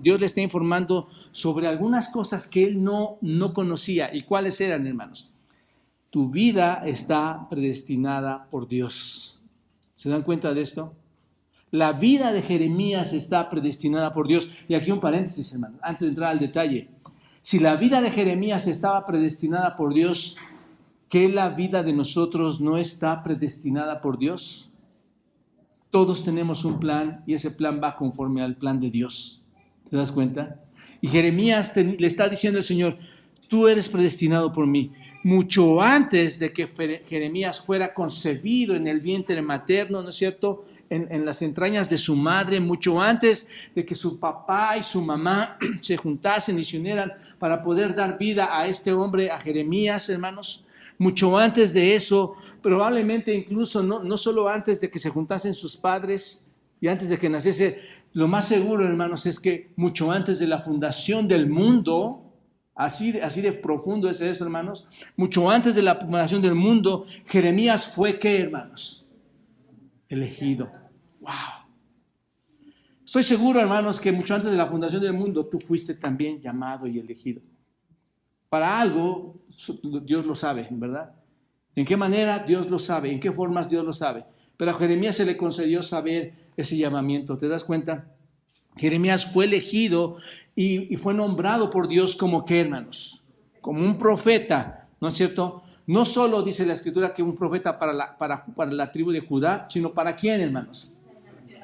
Dios le está informando sobre algunas cosas que él no conocía. ¿Y cuáles eran, hermanos? Tu vida está predestinada por Dios. ¿Se dan cuenta de esto? La vida de Jeremías está predestinada por Dios. Y aquí un paréntesis, hermano, antes de entrar al detalle. Si la vida de Jeremías estaba predestinada por Dios, ¿qué la vida de nosotros no está predestinada por Dios? Todos tenemos un plan y ese plan va conforme al plan de Dios. ¿Te das cuenta? Y Jeremías le está diciendo al Señor, tú eres predestinado por mí. Mucho antes de que Jeremías fuera concebido en el vientre materno, ¿no es cierto?, en las entrañas de su madre, mucho antes de que su papá y su mamá se juntasen y se unieran para poder dar vida a este hombre, a Jeremías, hermanos, mucho antes de eso, probablemente incluso no solo antes de que se juntasen sus padres y antes de que naciese, lo más seguro, hermanos, es que mucho antes de la fundación del mundo, así de profundo es eso, hermanos, mucho antes de la fundación del mundo, Jeremías fue, ¿qué, hermanos? Elegido. ¡Wow! Estoy seguro, hermanos, que mucho antes de la fundación del mundo, tú fuiste también llamado y elegido. Para algo, Dios lo sabe, ¿verdad? ¿En qué manera? Dios lo sabe. ¿En qué formas? Dios lo sabe. Pero a Jeremías se le concedió saber ese llamamiento. ¿Te das cuenta? Jeremías fue elegido y fue nombrado por Dios como, ¿qué, hermanos? Como un profeta, ¿no es cierto? No solo dice la Escritura que un profeta para la tribu de Judá, sino ¿para quién, hermanos?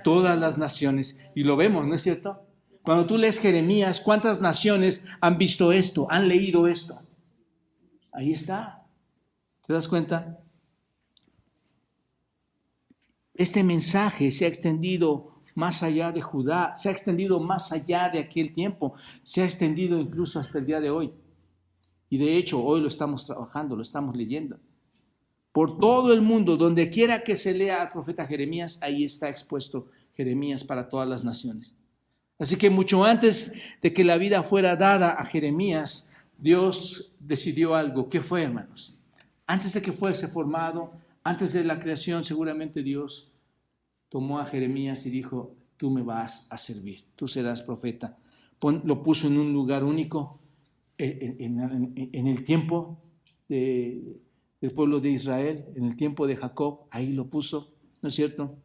Todas las naciones. Y lo vemos, ¿no es cierto? Cuando tú lees Jeremías, ¿cuántas naciones han visto esto? Han leído esto. Ahí está. ¿Te das cuenta? Este mensaje se ha extendido más allá de Judá, se ha extendido más allá de aquel tiempo, se ha extendido incluso hasta el día de hoy. Y de hecho, hoy lo estamos trabajando, lo estamos leyendo. Por todo el mundo, donde quiera que se lea al profeta Jeremías, ahí está expuesto Jeremías para todas las naciones. Así que mucho antes de que la vida fuera dada a Jeremías, Dios decidió algo. ¿Qué fue, hermanos? Antes de que fuese formado, antes de la creación, seguramente Dios tomó a Jeremías y dijo, tú me vas a servir, tú serás profeta. Lo puso en un lugar único en el tiempo del pueblo de Israel, en el tiempo de Jacob, ahí lo puso, ¿no es cierto?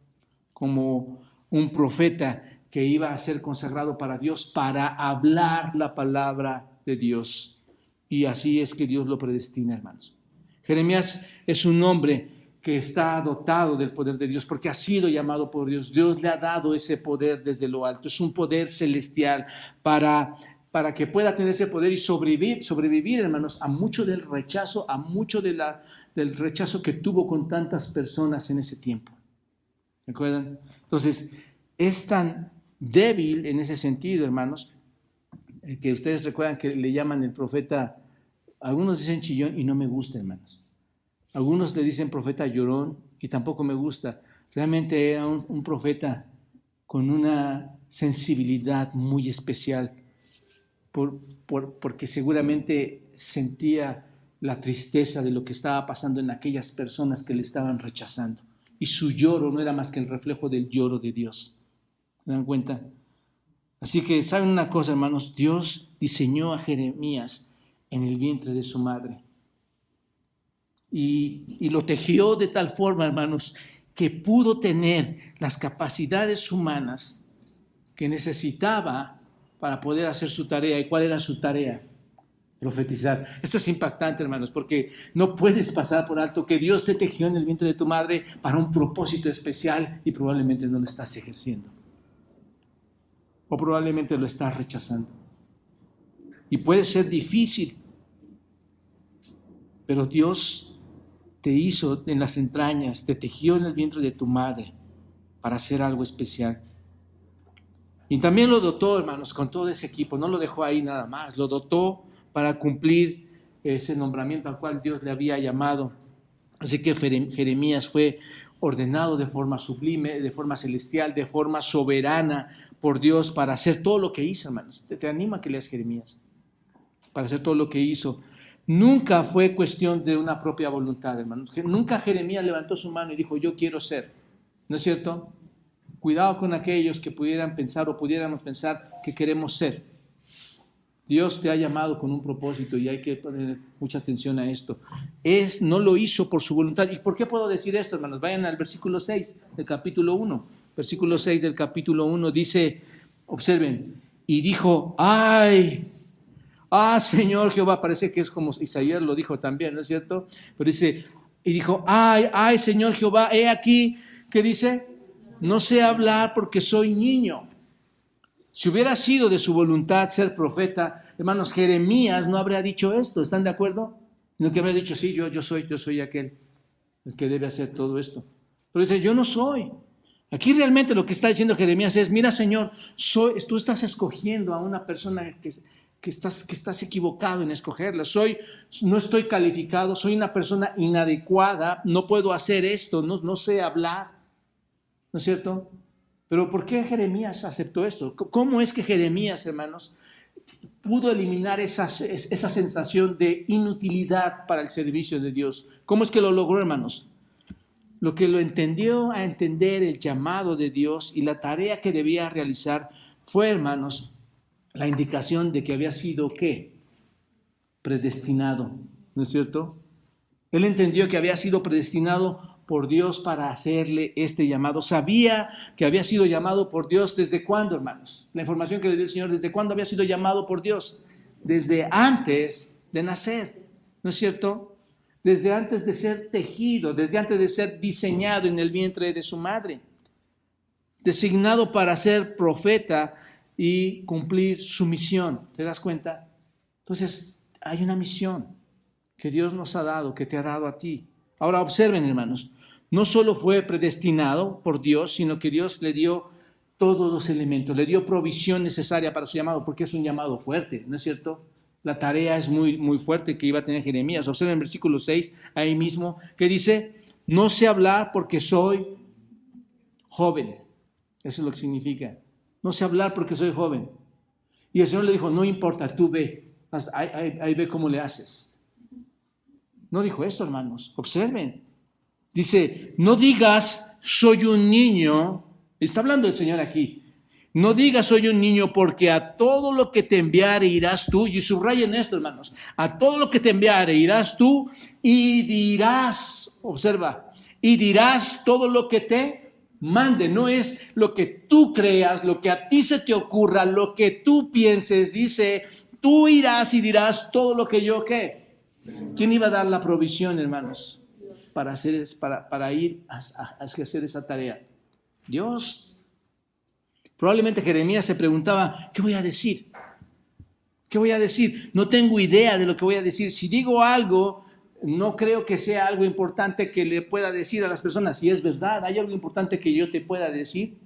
Como un profeta que iba a ser consagrado para Dios, para hablar la palabra de Dios. Y así es que Dios lo predestina, hermanos. Jeremías es un hombre que está dotado del poder de Dios porque ha sido llamado por Dios. Dios le ha dado ese poder desde lo alto. Es un poder celestial para que pueda tener ese poder y sobrevivir, hermanos, a mucho del rechazo, del rechazo que tuvo con tantas personas en ese tiempo. ¿Recuerdan? Entonces, es tan débil en ese sentido, hermanos, que ustedes recuerdan que le llaman el profeta, algunos dicen chillón y no me gusta, hermanos. Algunos le dicen profeta llorón y tampoco me gusta. Realmente era un profeta con una sensibilidad muy especial porque seguramente sentía la tristeza de lo que estaba pasando en aquellas personas que le estaban rechazando. Y su lloro no era más que el reflejo del lloro de Dios. ¿Se dan cuenta? Así que, ¿saben una cosa, hermanos? Dios diseñó a Jeremías en el vientre de su madre. Y lo tejió de tal forma, hermanos, que pudo tener las capacidades humanas que necesitaba para poder hacer su tarea. ¿Y cuál era su tarea? Profetizar. Esto es impactante, hermanos, porque no puedes pasar por alto que Dios te tejió en el vientre de tu madre para un propósito especial y probablemente no lo estás ejerciendo. O probablemente lo estás rechazando. Y puede ser difícil, pero Dios te hizo en las entrañas, te tejió en el vientre de tu madre para hacer algo especial. Y también lo dotó, hermanos, con todo ese equipo. No lo dejó ahí nada más, lo dotó para cumplir ese nombramiento al cual Dios le había llamado. Así que Jeremías fue ordenado de forma sublime, de forma celestial, de forma soberana por Dios para hacer todo lo que hizo, hermanos. Te animo a que leas Jeremías, para hacer todo lo que hizo. Nunca fue cuestión de una propia voluntad, hermanos. Nunca Jeremías levantó su mano y dijo, yo quiero ser. ¿No es cierto? Cuidado con aquellos que pudieran pensar o pudiéramos pensar que queremos ser. Dios te ha llamado con un propósito y hay que poner mucha atención a esto. No lo hizo por su voluntad. ¿Y por qué puedo decir esto, hermanos? Vayan al versículo 6 del capítulo 1. Versículo 6 del capítulo 1 dice, observen, y dijo, Señor Jehová, parece que es como Isaías lo dijo también, ¿no es cierto? Pero dice, y dijo, ay, Señor Jehová, he aquí, ¿qué dice? No sé hablar porque soy niño. Si hubiera sido de su voluntad ser profeta, hermanos, Jeremías no habría dicho esto, ¿están de acuerdo? No que habría dicho, sí, yo soy aquel, el que debe hacer todo esto. Pero dice, yo no soy. Aquí realmente lo que está diciendo Jeremías es, mira, Señor, tú estás escogiendo a una persona que estás equivocado en escogerla. No estoy calificado, soy una persona inadecuada, no puedo hacer esto, no sé hablar, ¿no es cierto? Pero ¿por qué Jeremías aceptó esto? ¿Cómo es que Jeremías, hermanos, pudo eliminar esa sensación de inutilidad para el servicio de Dios? ¿Cómo es que lo logró, hermanos? Lo que lo entendió a entender el llamado de Dios y la tarea que debía realizar fue, hermanos, la indicación de que había sido, ¿qué? Predestinado, ¿no es cierto? Él entendió que había sido predestinado por Dios para hacerle este llamado. Sabía que había sido llamado por Dios. ¿Desde cuándo, hermanos? La información que le dio el Señor, ¿desde cuándo había sido llamado por Dios? Desde antes de nacer, ¿no es cierto? Desde antes de ser tejido, desde antes de ser diseñado en el vientre de su madre. Designado para ser profeta y cumplir su misión. ¿Te das cuenta? Entonces, hay una misión que Dios nos ha dado, que te ha dado a ti. Ahora observen, hermanos, no solo fue predestinado por Dios, sino que Dios le dio todos los elementos, le dio provisión necesaria para su llamado, porque es un llamado fuerte, ¿no es cierto? La tarea es muy, muy fuerte que iba a tener Jeremías. Observen el versículo 6, ahí mismo, que dice, no sé hablar porque soy joven. Eso es lo que significa. No sé hablar porque soy joven. Y el Señor le dijo, no importa, tú ve, ahí ve cómo le haces. No dijo esto, hermanos. Observen. Dice, no digas, soy un niño. Está hablando el Señor aquí. No digas, soy un niño, porque a todo lo que te enviare irás tú. Y subrayen esto, hermanos. A todo lo que te enviare irás tú y dirás, observa, y dirás todo lo que te mande. No es lo que tú creas, lo que a ti se te ocurra, lo que tú pienses. Dice, tú irás y dirás todo lo que yo, ¿qué? ¿Quién iba a dar la provisión, hermanos, para ir a ejercer esa tarea? Dios. Probablemente Jeremías se preguntaba, ¿qué voy a decir? ¿Qué voy a decir? No tengo idea de lo que voy a decir. Si digo algo, no creo que sea algo importante que le pueda decir a las personas. Si es verdad, ¿hay algo importante que yo te pueda decir?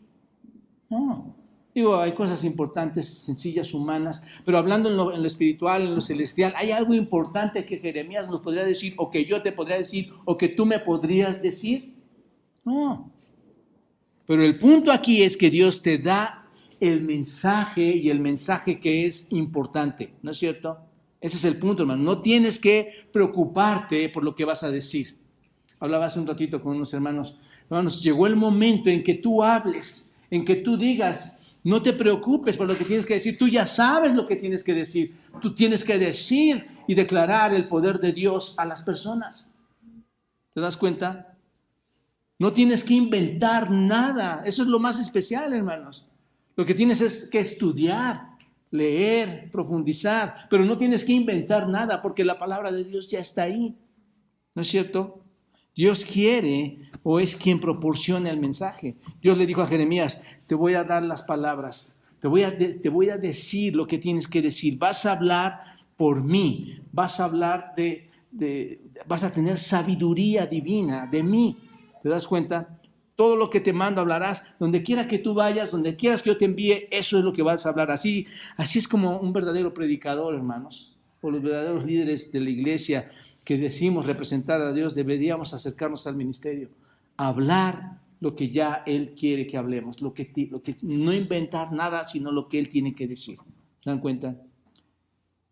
No. Digo, hay cosas importantes, sencillas, humanas, pero hablando en lo espiritual, en lo celestial, ¿hay algo importante que Jeremías nos podría decir, o que yo te podría decir, o que tú me podrías decir? No. Pero el punto aquí es que Dios te da el mensaje, y el mensaje que es importante, ¿no es cierto? Ese es el punto, hermano. No tienes que preocuparte por lo que vas a decir. Hablaba hace un ratito con unos hermanos. Hermanos, llegó el momento en que tú hables, en que tú digas, no te preocupes por lo que tienes que decir. Tú ya sabes lo que tienes que decir. Tú tienes que decir y declarar el poder de Dios a las personas. ¿Te das cuenta? No tienes que inventar nada. Eso es lo más especial, hermanos. Lo que tienes es que estudiar, leer, profundizar. Pero no tienes que inventar nada porque la palabra de Dios ya está ahí. ¿No es cierto? Dios quiere o es quien proporciona el mensaje. Dios le dijo a Jeremías, te voy a dar las palabras, te voy a decir lo que tienes que decir. Vas a hablar por mí, vas a hablar vas a tener sabiduría divina de mí. ¿Te das cuenta? Todo lo que te mando hablarás, donde quiera que tú vayas, donde quieras que yo te envíe, eso es lo que vas a hablar. Así es como un verdadero predicador, hermanos, o los verdaderos líderes de la iglesia que decimos representar a Dios, deberíamos acercarnos al ministerio, hablar lo que ya Él quiere que hablemos, lo que no inventar nada, sino lo que Él tiene que decir. ¿Se dan cuenta?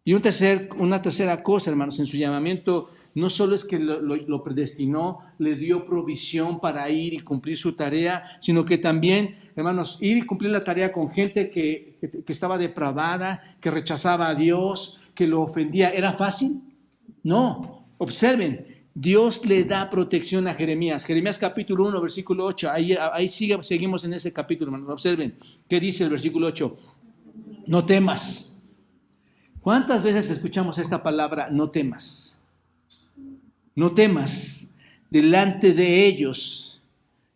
Y una tercera cosa, hermanos, en su llamamiento, no solo es que lo predestinó, le dio provisión para ir y cumplir su tarea, sino que también, hermanos, ir y cumplir la tarea con gente que estaba depravada, que rechazaba a Dios, que lo ofendía. ¿Era fácil? No. Observen, Dios le da protección a Jeremías. Jeremías capítulo 1, versículo 8. Ahí seguimos en ese capítulo, hermanos. Observen, ¿qué dice el versículo 8? No temas. ¿Cuántas veces escuchamos esta palabra, no temas? No temas delante de ellos.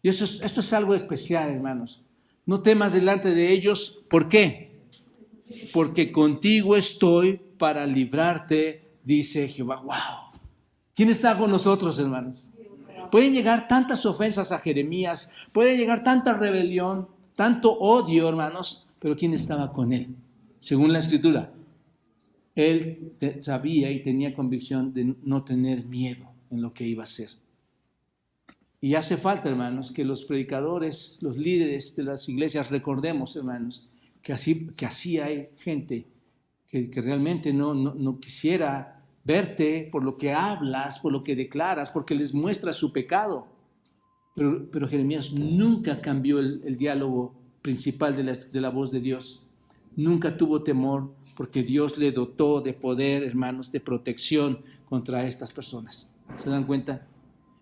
Y esto es algo especial, hermanos. No temas delante de ellos. ¿Por qué? Porque contigo estoy para librarte, dice Jehová. ¡Wow! ¿Quién está con nosotros, hermanos? Pueden llegar tantas ofensas a Jeremías, puede llegar tanta rebelión, tanto odio, hermanos, pero ¿quién estaba con él? Según la Escritura, él sabía y tenía convicción de no tener miedo en lo que iba a hacer. Y hace falta, hermanos, que los predicadores, los líderes de las iglesias recordemos, hermanos, que así hay gente que realmente no quisiera verte por lo que hablas, por lo que declaras, porque les muestras su pecado. Pero Jeremías nunca cambió el diálogo principal de la voz de Dios. Nunca tuvo temor, porque Dios le dotó de poder, hermanos, de protección contra estas personas. ¿Se dan cuenta?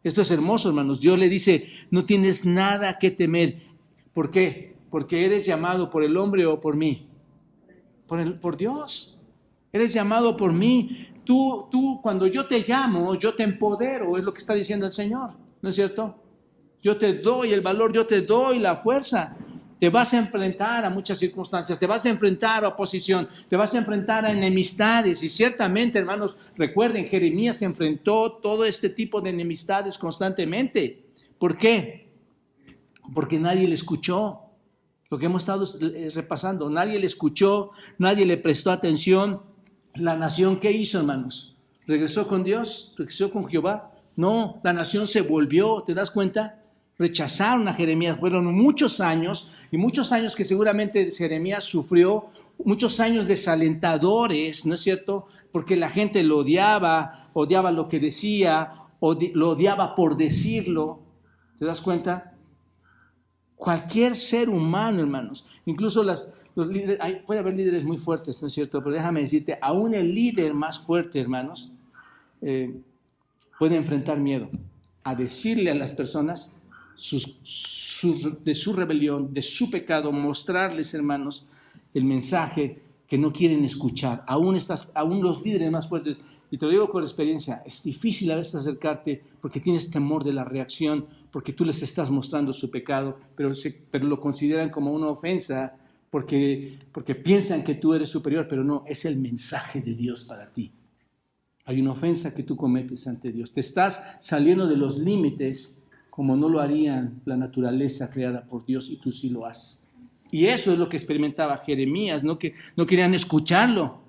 Esto es hermoso, hermanos. Dios le dice, no tienes nada que temer. ¿Por qué? Porque eres llamado por el hombre o por mí. Por Dios. Eres llamado por mí. Tú, cuando yo te llamo, yo te empodero, es lo que está diciendo el Señor. ¿No es cierto? Yo te doy el valor, yo te doy la fuerza. Te vas a enfrentar a muchas circunstancias, te vas a enfrentar a oposición, te vas a enfrentar a enemistades. Y ciertamente, hermanos, recuerden, Jeremías se enfrentó todo este tipo de enemistades constantemente. ¿Por qué? Porque nadie le escuchó. Lo que hemos estado repasando, nadie le escuchó, nadie le prestó atención. La nación, ¿qué hizo, hermanos? ¿Regresó con Dios? ¿Regresó con Jehová? No, la nación se volvió, ¿te das cuenta? Rechazaron a Jeremías, fueron muchos años, y muchos años que seguramente Jeremías sufrió, muchos años desalentadores, ¿no es cierto? Porque la gente lo odiaba lo que decía, lo odiaba por decirlo, ¿te das cuenta? Cualquier ser humano, hermanos, incluso los líderes, puede haber líderes muy fuertes, ¿no es cierto? Pero déjame decirte, aún el líder más fuerte, hermanos, puede enfrentar miedo a decirle a las personas de su rebelión, de su pecado, mostrarles, hermanos, el mensaje que no quieren escuchar. Aún los líderes más fuertes, y te lo digo por experiencia, es difícil a veces acercarte porque tienes temor de la reacción, porque tú les estás mostrando su pecado, pero lo consideran como una ofensa porque piensan que tú eres superior, pero no, es el mensaje de Dios para ti. Hay una ofensa que tú cometes ante Dios. Te estás saliendo de los límites como no lo harían la naturaleza creada por Dios, y tú sí lo haces. Y eso es lo que experimentaba Jeremías, no querían escucharlo.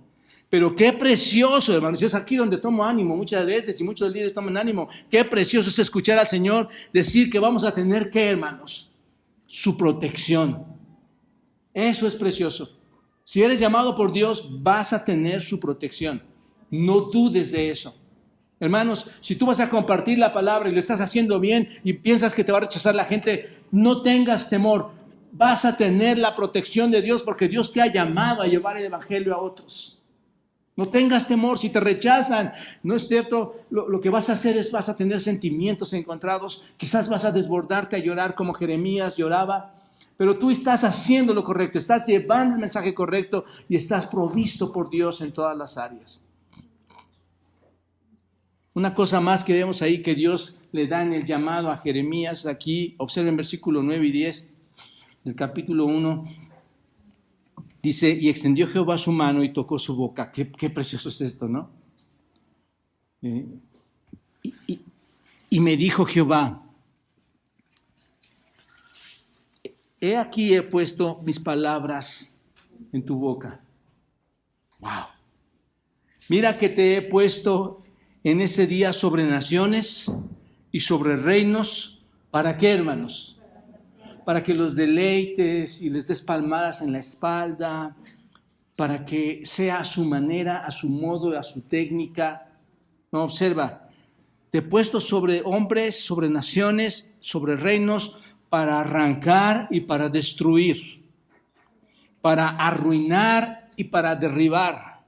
Pero qué precioso, hermanos, es aquí donde tomo ánimo muchas veces, y muchos líderes toman ánimo. Qué precioso es escuchar al Señor decir que vamos a tener, ¿qué, hermanos? Su protección. Eso es precioso. Si eres llamado por Dios, vas a tener su protección. No dudes de eso. Hermanos, si tú vas a compartir la palabra y lo estás haciendo bien y piensas que te va a rechazar la gente, no tengas temor. Vas a tener la protección de Dios porque Dios te ha llamado a llevar el evangelio a otros. No tengas temor si te rechazan. No es cierto, lo que vas a hacer es vas a tener sentimientos encontrados. Quizás vas a desbordarte a llorar como Jeremías lloraba. Pero tú estás haciendo lo correcto, estás llevando el mensaje correcto y estás provisto por Dios en todas las áreas. Una cosa más que vemos ahí que Dios le da en el llamado a Jeremías, aquí, observen versículos 9 y 10 del capítulo 1, dice, y extendió Jehová su mano y tocó su boca. Qué precioso es esto, ¿no? Y me dijo Jehová, he aquí he puesto mis palabras en tu boca. Wow. Mira que te he puesto en ese día sobre naciones y sobre reinos. ¿Para qué, hermanos? Para que los deleites y les des palmadas en la espalda, para que sea a su manera, a su modo, a su técnica. No, observa, te he puesto sobre hombres, sobre naciones, sobre reinos, para arrancar y para destruir, para arruinar y para derribar,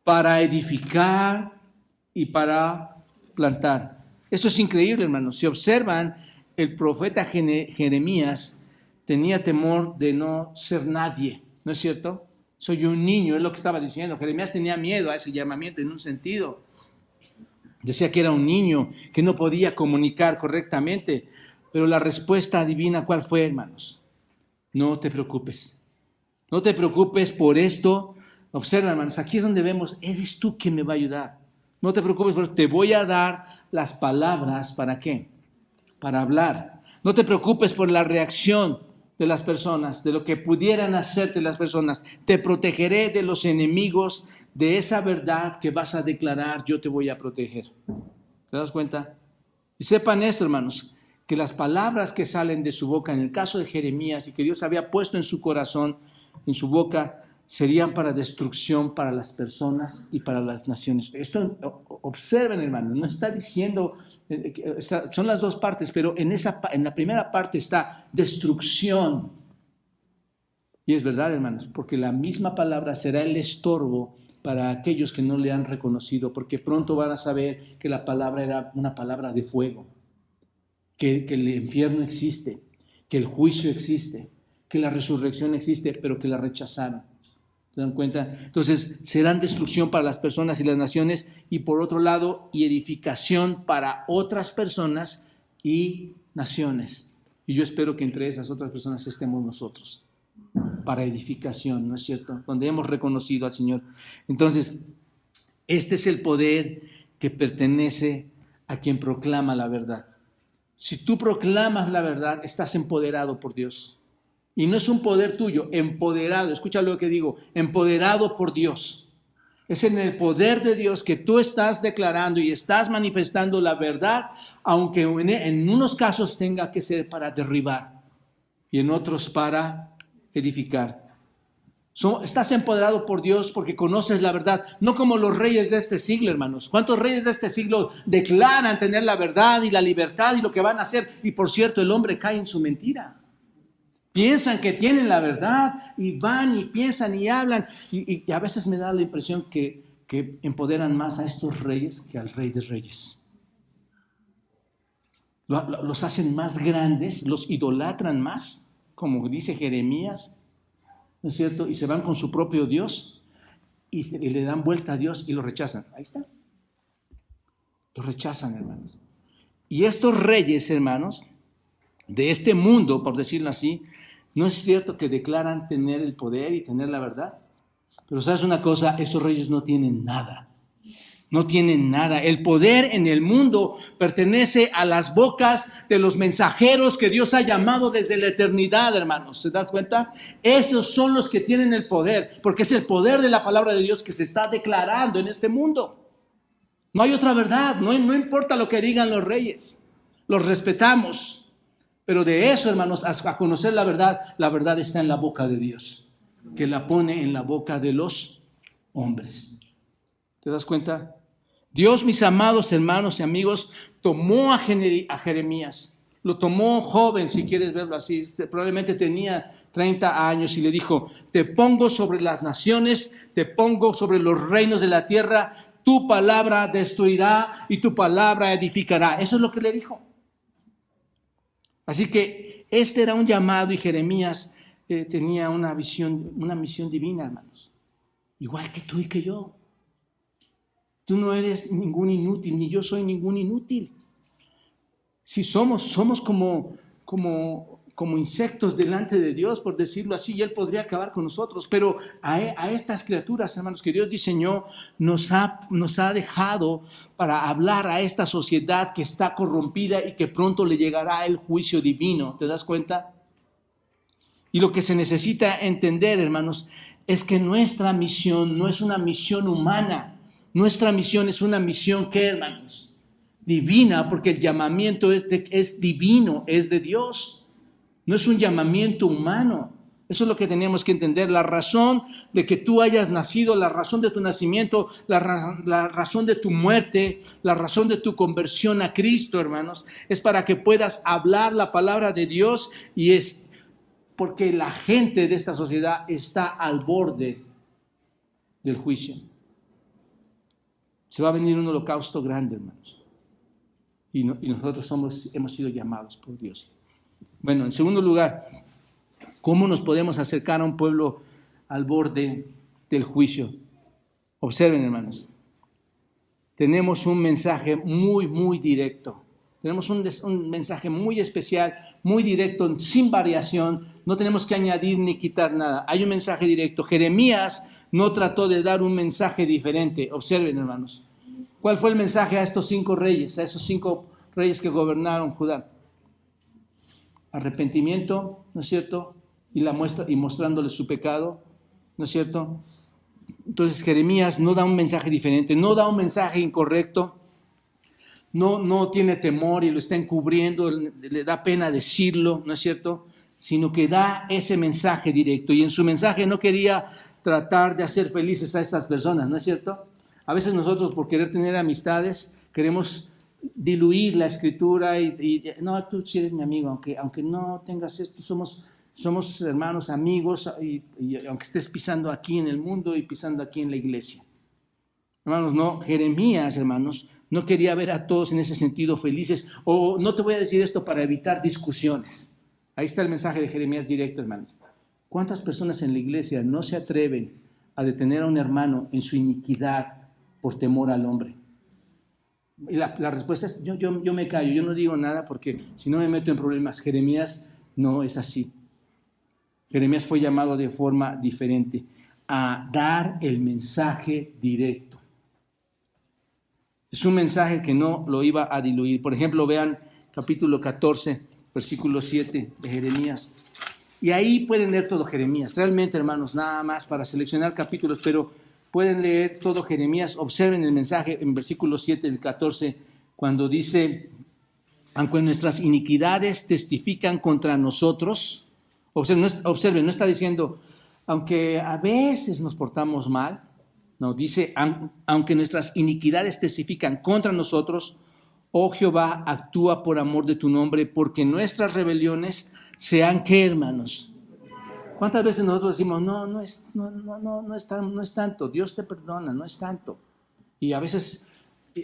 para edificar y para plantar. Esto es increíble, hermanos. Si observan, el profeta Jeremías tenía temor de no ser nadie, ¿no es cierto? Soy un niño, es lo que estaba diciendo. Jeremías tenía miedo a ese llamamiento en un sentido. Decía que era un niño, que no podía comunicar correctamente. Pero la respuesta divina, ¿cuál fue, hermanos? No te preocupes. No te preocupes por esto. Observa, hermanos, aquí es donde vemos, eres tú quien me va a ayudar. No te preocupes por esto. Te voy a dar las palabras, ¿para qué? Para hablar. No te preocupes por la reacción de las personas, de lo que pudieran hacerte las personas. Te protegeré de los enemigos, de esa verdad que vas a declarar, yo te voy a proteger. ¿Te das cuenta? Y sepan esto, hermanos, que las palabras que salen de su boca, en el caso de Jeremías, y que Dios había puesto en su corazón, en su boca, serían para destrucción para las personas y para las naciones. Esto, observen, hermanos, no está diciendo, son las dos partes, pero en la primera parte está destrucción. Y es verdad, hermanos, porque la misma palabra será el estorbo para aquellos que no le han reconocido, porque pronto van a saber que la palabra era una palabra de fuego, que el infierno existe, que el juicio existe, que la resurrección existe, pero que la rechazaron. ¿Se dan cuenta? Entonces, serán destrucción para las personas y las naciones, y por otro lado, y edificación para otras personas y naciones. Y yo espero que entre esas otras personas estemos nosotros, para edificación, ¿no es cierto? Donde hemos reconocido al Señor. Entonces, este es el poder que pertenece a quien proclama la verdad. Si tú proclamas la verdad, estás empoderado por Dios. Y no es un poder tuyo, empoderado. Escucha lo que digo, empoderado por Dios. Es en el poder de Dios que tú estás declarando y estás manifestando la verdad, aunque en unos casos tenga que ser para derribar y en otros para edificar. Estás empoderado por Dios porque conoces la verdad, no como los reyes de este siglo, hermanos. ¿Cuántos reyes de este siglo declaran tener la verdad y la libertad y lo que van a hacer? Y por cierto, el hombre cae en su mentira. Piensan que tienen la verdad y van y piensan y hablan. Y a veces me da la impresión que empoderan más a estos reyes que al Rey de Reyes. Los hacen más grandes, los idolatran más, como dice Jeremías, ¿no es cierto? Y se van con su propio Dios y le dan vuelta a Dios y lo rechazan. Ahí está. Lo rechazan, hermanos. Y estos reyes, hermanos, de este mundo, por decirlo así, no es cierto que declaran tener el poder y tener la verdad. Pero ¿sabes una cosa? Estos reyes no tienen nada. No tienen nada. El poder en el mundo pertenece a las bocas de los mensajeros que Dios ha llamado desde la eternidad, hermanos. ¿Se das cuenta? Esos son los que tienen el poder, porque es el poder de la palabra de Dios que se está declarando en este mundo. No hay otra verdad. No importa lo que digan los reyes. Los respetamos. Pero de eso, hermanos, a conocer la verdad está en la boca de Dios, que la pone en la boca de los hombres. ¿Te das cuenta? Dios, mis amados hermanos y amigos, tomó a Jeremías, lo tomó joven, si quieres verlo así, probablemente tenía 30 años y le dijo, te pongo sobre las naciones, te pongo sobre los reinos de la tierra, tu palabra destruirá y tu palabra edificará. Eso es lo que le dijo. Así que este era un llamado y Jeremías tenía una misión divina, hermanos. Igual que tú y que yo. Tú no eres ningún inútil, ni yo soy ningún inútil. Si somos como insectos delante de Dios, por decirlo así, y Él podría acabar con nosotros. Pero a estas criaturas, hermanos, que Dios diseñó, nos ha dejado para hablar a esta sociedad que está corrompida y que pronto le llegará el juicio divino. ¿Te das cuenta? Y lo que se necesita entender, hermanos, es que nuestra misión no es una misión humana. Nuestra misión es una misión, ¿qué, hermanos? Divina, porque el llamamiento es divino, es de Dios. No es un llamamiento humano. Eso es lo que tenemos que entender. La razón de que tú hayas nacido, la razón de tu nacimiento, la razón de tu muerte, la razón de tu conversión a Cristo, hermanos, es para que puedas hablar la palabra de Dios, y es porque la gente de esta sociedad está al borde del juicio. Se va a venir un holocausto grande, hermanos. Y nosotros hemos sido llamados por Dios. Bueno, en segundo lugar, ¿cómo nos podemos acercar a un pueblo al borde del juicio? Observen, hermanos. Tenemos un mensaje muy, muy directo. Tenemos un mensaje muy especial, muy directo, sin variación. No tenemos que añadir ni quitar nada. Hay un mensaje directo. Jeremías no trató de dar un mensaje diferente. Observen, hermanos. ¿Cuál fue el mensaje a estos 5 reyes, a esos 5 reyes que gobernaron Judá? Arrepentimiento, ¿no es cierto? Y mostrándoles su pecado, ¿no es cierto? Entonces Jeremías no da un mensaje diferente, no da un mensaje incorrecto, no tiene temor y lo está encubriendo, le da pena decirlo, ¿no es cierto? Sino que da ese mensaje directo, y en su mensaje no quería tratar de hacer felices a estas personas, ¿no es cierto? A veces nosotros, por querer tener amistades, queremos diluir la escritura y no, tú sí eres mi amigo, aunque no tengas esto, somos hermanos, amigos, y aunque estés pisando aquí en el mundo y pisando aquí en la iglesia. Hermanos, no, Jeremías, hermanos, no quería ver a todos en ese sentido felices, o no te voy a decir esto para evitar discusiones. Ahí está el mensaje de Jeremías directo, hermanos. ¿Cuántas personas en la iglesia no se atreven a detener a un hermano en su iniquidad por temor al hombre? Y la respuesta es, yo me callo, yo no digo nada porque si no me meto en problemas. Jeremías no es así. Jeremías fue llamado de forma diferente a dar el mensaje directo. Es un mensaje que no lo iba a diluir. Por ejemplo, vean capítulo 14, versículo 7 de Jeremías. Y ahí pueden leer todo Jeremías. Realmente, hermanos, nada más para seleccionar capítulos, pero pueden leer todo Jeremías. Observen el mensaje en versículo 7 del 14, cuando dice, aunque nuestras iniquidades testifican contra nosotros. Observen, no está diciendo, aunque a veces nos portamos mal. No, dice, aunque nuestras iniquidades testifican contra nosotros, oh Jehová, actúa por amor de tu nombre, porque nuestras rebeliones sean, ¿qué, hermanos? ¿Cuántas veces nosotros decimos, no es tanto, Dios te perdona, no es tanto? Y a veces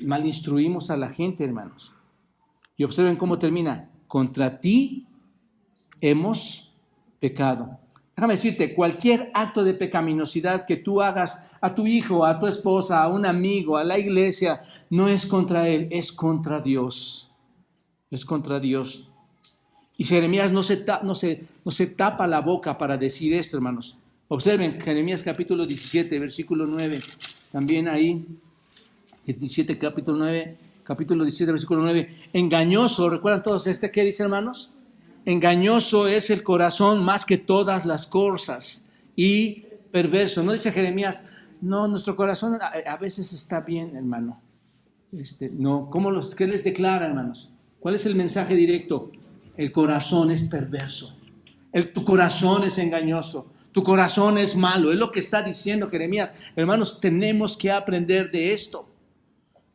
malinstruimos a la gente, hermanos. Y observen cómo termina, contra ti hemos pecado. Déjame decirte, cualquier acto de pecaminosidad que tú hagas a tu hijo, a tu esposa, a un amigo, a la iglesia, no es contra él, es contra Dios. Es contra Dios. Y Jeremías no se tapa la boca para decir esto, hermanos. Observen Jeremías capítulo 17, versículo 9. También ahí, 17, capítulo 17, versículo 9. Engañoso, ¿recuerdan todos qué dice, hermanos? Engañoso es el corazón más que todas las cosas y perverso. No dice Jeremías, no, nuestro corazón a veces está bien, hermano. No, ¿qué les declara, hermanos? ¿Cuál es el mensaje directo? El corazón es perverso. Tu corazón es engañoso. Tu corazón es malo. Es lo que está diciendo Jeremías. Hermanos, tenemos que aprender de esto.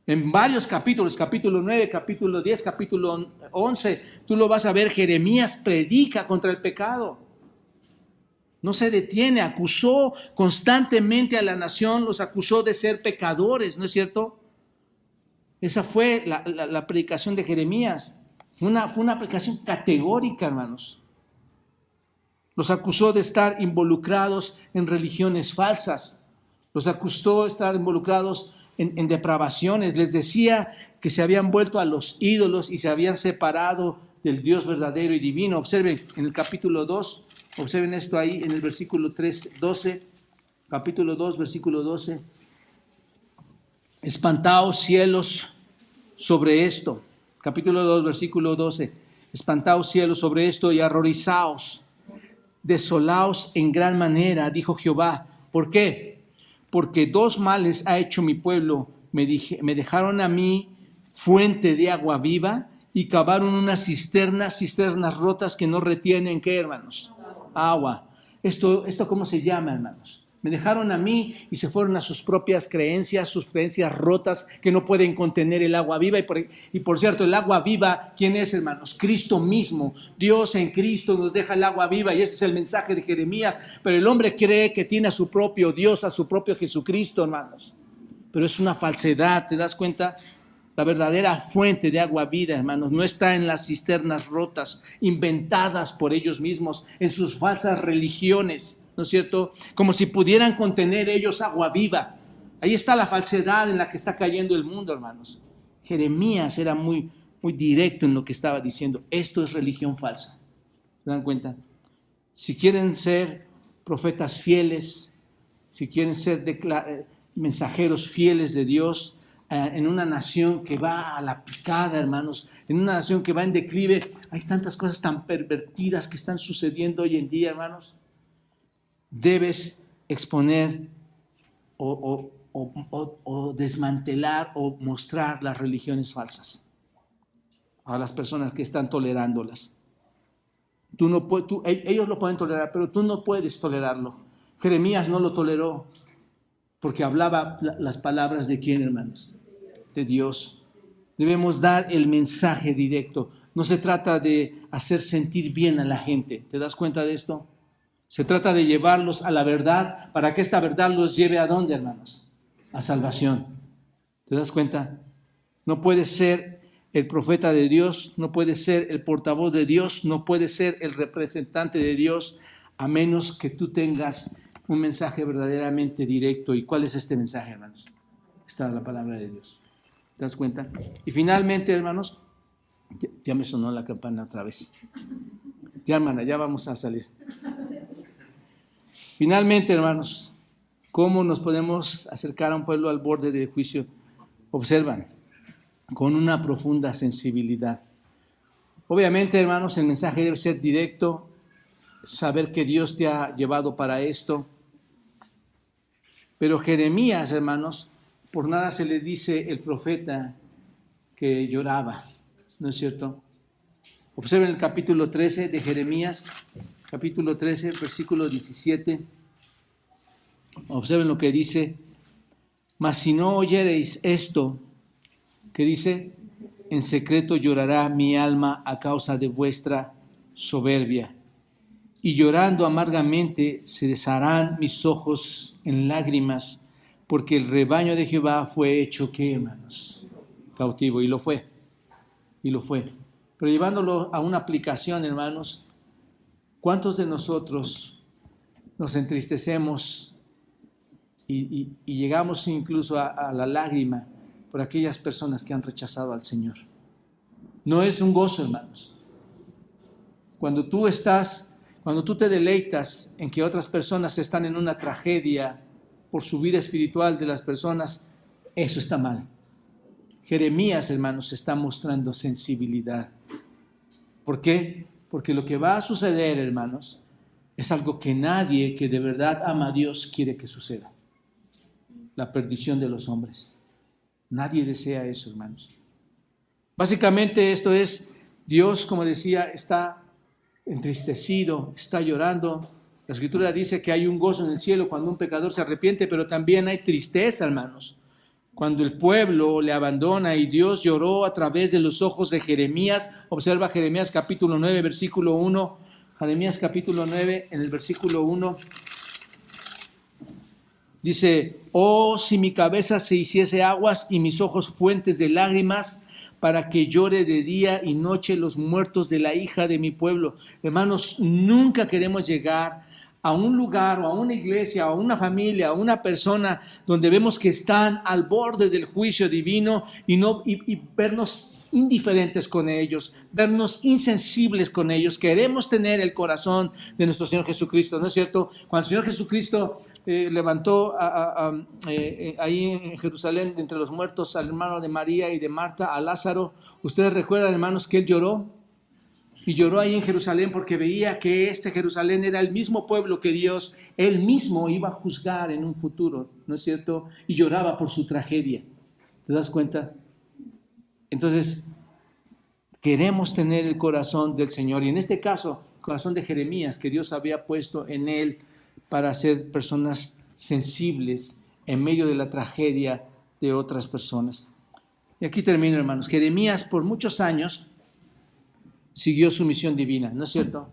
En varios capítulos, capítulo 9, capítulo 10, capítulo 11, tú lo vas a ver, Jeremías predica contra el pecado. No se detiene, acusó constantemente a la nación, los acusó de ser pecadores, ¿no es cierto? Esa fue la predicación de Jeremías. Fue una predicación categórica, hermanos. Los acusó de estar involucrados en religiones falsas. Los acusó de estar involucrados en depravaciones. Les decía que se habían vuelto a los ídolos y se habían separado del Dios verdadero y divino. Observen en el capítulo 2, observen esto ahí en el versículo 12, capítulo 2, versículo 12. Espantaos cielos sobre esto. Capítulo 2, versículo 12. Espantaos cielos sobre esto y horrorizaos. Desolaos en gran manera, dijo Jehová. ¿Por qué? Porque 2 males ha hecho mi pueblo. Me dejaron a mí fuente de agua viva y cavaron unas cisternas rotas que no retienen, ¿qué, hermanos? Agua. ¿Esto cómo se llama, hermanos? Me dejaron a mí y se fueron a sus propias creencias, sus creencias rotas que no pueden contener el agua viva. Y por cierto, el agua viva, ¿quién es, hermanos? Cristo mismo. Dios en Cristo nos deja el agua viva y ese es el mensaje de Jeremías. Pero el hombre cree que tiene a su propio Dios, a su propio Jesucristo, hermanos. Pero es una falsedad, ¿te das cuenta? La verdadera fuente de agua viva, hermanos, no está en las cisternas rotas, inventadas por ellos mismos, en sus falsas religiones. ¿No es cierto? Como si pudieran contener ellos agua viva. Ahí está la falsedad en la que está cayendo el mundo, hermanos. Jeremías era muy directo en lo que estaba diciendo. Esto es religión falsa. ¿Se dan cuenta? Si quieren ser profetas fieles, si quieren ser mensajeros fieles de Dios, en una nación que va a la picada, hermanos, en una nación que va en declive, hay tantas cosas tan pervertidas que están sucediendo hoy en día, hermanos. Debes exponer o desmantelar o mostrar las religiones falsas a las personas que están tolerándolas. Ellos lo pueden tolerar, pero tú no puedes tolerarlo. Jeremías no lo toleró porque hablaba las palabras de ¿quién, hermanos? De Dios. Debemos dar el mensaje directo. No se trata de hacer sentir bien a la gente. ¿Te das cuenta de esto? Se trata de llevarlos a la verdad para que esta verdad los lleve ¿a dónde, hermanos? A salvación. ¿Te das cuenta? No puedes ser el profeta de Dios, no puedes ser el portavoz de Dios, no puedes ser el representante de Dios a menos que tú tengas un mensaje verdaderamente directo. ¿Y cuál es este mensaje, hermanos? Está la palabra de Dios. ¿Te das cuenta? Y finalmente, hermanos, ya me sonó la campana otra vez. Ya, hermana, ya vamos a salir. Finalmente, hermanos, ¿cómo nos podemos acercar a un pueblo al borde del juicio? Observan, con una profunda sensibilidad. Obviamente, hermanos, el mensaje debe ser directo, saber que Dios te ha llevado para esto. Pero Jeremías, hermanos, por nada se le dice el profeta que lloraba, ¿no es cierto? Observen el capítulo 13 de Jeremías, capítulo 13, versículo 17. Observen lo que dice: mas si no oyereis esto, que dice, en secreto llorará mi alma a causa de vuestra soberbia, y llorando amargamente se desharán mis ojos en lágrimas, porque el rebaño de Jehová fue hecho, ¿qué, hermanos? Cautivo, y lo fue. Pero llevándolo a una aplicación, hermanos, ¿cuántos de nosotros nos entristecemos y llegamos incluso a la lágrima por aquellas personas que han rechazado al Señor? No es un gozo, hermanos. Cuando tú te deleitas en que otras personas están en una tragedia por su vida espiritual de las personas, eso está mal. Jeremías, hermanos, está mostrando sensibilidad. ¿Por qué? Porque lo que va a suceder, hermanos, es algo que nadie que de verdad ama a Dios quiere que suceda. La perdición de los hombres. Nadie desea eso, hermanos. Básicamente esto es, Dios, como decía, está entristecido, está llorando. La Escritura dice que hay un gozo en el cielo cuando un pecador se arrepiente, pero también hay tristeza, hermanos, cuando el pueblo le abandona, y Dios lloró a través de los ojos de Jeremías. Observa Jeremías capítulo 9, versículo 1. Jeremías capítulo 9, en el versículo 1. Dice: oh, si mi cabeza se hiciese aguas y mis ojos fuentes de lágrimas, para que llore de día y noche los muertos de la hija de mi pueblo. Hermanos, nunca queremos llegar a un lugar o a una iglesia o a una familia, a una persona donde vemos que están al borde del juicio divino y vernos indiferentes con ellos, vernos insensibles con ellos. Queremos tener el corazón de nuestro Señor Jesucristo, ¿no es cierto? Cuando el Señor Jesucristo levantó ahí en Jerusalén, entre los muertos, al hermano de María y de Marta, a Lázaro, ustedes recuerdan, hermanos, que Él lloró. Y lloró ahí en Jerusalén porque veía que este Jerusalén era el mismo pueblo que Dios, Él mismo iba a juzgar en un futuro, ¿no es cierto? Y lloraba por su tragedia. ¿Te das cuenta? Entonces, queremos tener el corazón del Señor. Y en este caso, corazón de Jeremías que Dios había puesto en él para ser personas sensibles en medio de la tragedia de otras personas. Y aquí termino, hermanos. Jeremías por muchos años siguió su misión divina, ¿no es cierto?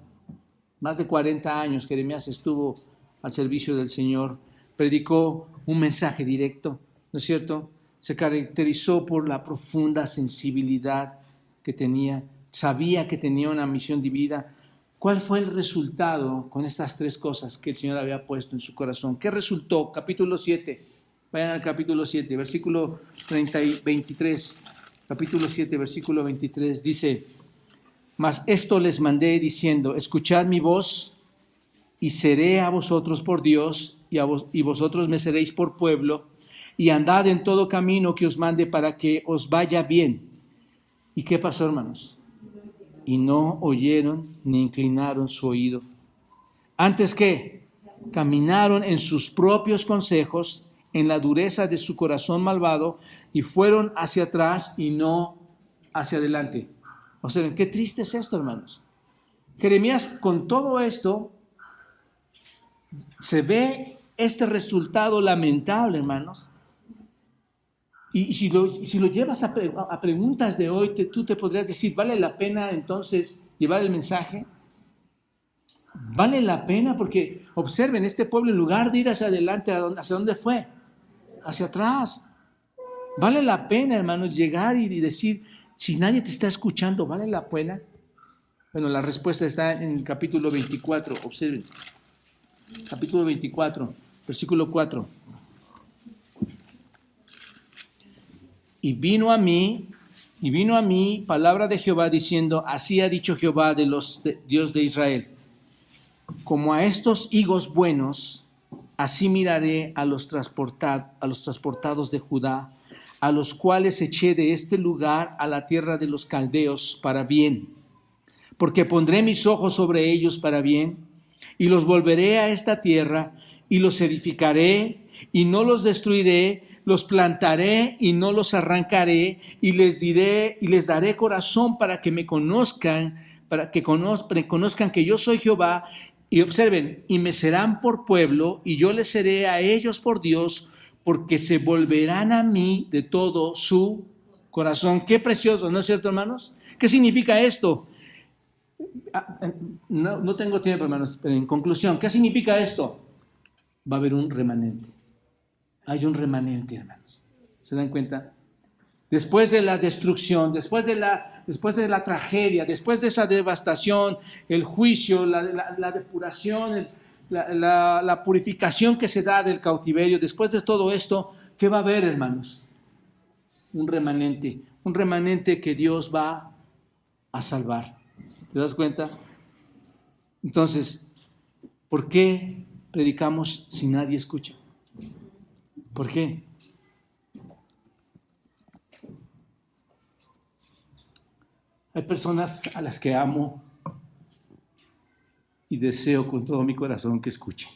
Más de 40 años Jeremías estuvo al servicio del Señor, predicó un mensaje directo, ¿no es cierto? Se caracterizó por la profunda sensibilidad que tenía, sabía que tenía una misión divina. ¿Cuál fue el resultado con estas tres cosas que el Señor había puesto en su corazón? ¿Qué resultó? Capítulo 7, vayan al capítulo 7, versículo 23, capítulo 7, versículo 23, dice: Mas esto les mandé diciendo, escuchad mi voz, y seré a vosotros por Dios, y vosotros me seréis por pueblo, y andad en todo camino que os mande para que os vaya bien. ¿Y qué pasó, hermanos? Y no oyeron ni inclinaron su oído. Antes que caminaron en sus propios consejos, en la dureza de su corazón malvado, y fueron hacia atrás y no hacia adelante. O sea, qué triste es esto, hermanos. Jeremías, con todo esto, se ve este resultado lamentable, hermanos. Y si lo llevas a preguntas de hoy, tú te podrías decir, ¿vale la pena entonces llevar el mensaje? Vale la pena porque, observen, este pueblo en lugar de ir hacia adelante, ¿hacia dónde fue? Hacia atrás. Vale la pena, hermanos, llegar y decir, si nadie te está escuchando, ¿vale la pena? Bueno, la respuesta está en el capítulo 24, observen. Capítulo 24, versículo 4. Y vino a mí palabra de Jehová diciendo, así ha dicho Jehová Dios de Israel, como a estos higos buenos, así miraré a los transportados de Judá, a los cuales eché de este lugar a la tierra de los caldeos para bien, porque pondré mis ojos sobre ellos para bien, y los volveré a esta tierra, y los edificaré, y no los destruiré, los plantaré y no los arrancaré, y les daré corazón para que me conozcan, para que conozcan que yo soy Jehová. Y observen, y me serán por pueblo, y yo les seré a ellos por Dios, porque se volverán a mí de todo su corazón. Qué precioso, ¿no es cierto, hermanos? ¿Qué significa esto? No tengo tiempo, hermanos, pero en conclusión, ¿qué significa esto? Va a haber un remanente. Hay un remanente, hermanos. ¿Se dan cuenta? Después de la destrucción, después de la tragedia, después de esa devastación, el juicio, la depuración, la purificación que se da del cautiverio, después de todo esto, ¿qué va a haber, hermanos? Un remanente que Dios va a salvar. ¿Te das cuenta? Entonces, ¿por qué predicamos si nadie escucha? ¿Por qué? Hay personas a las que amo y deseo con todo mi corazón que escuchen.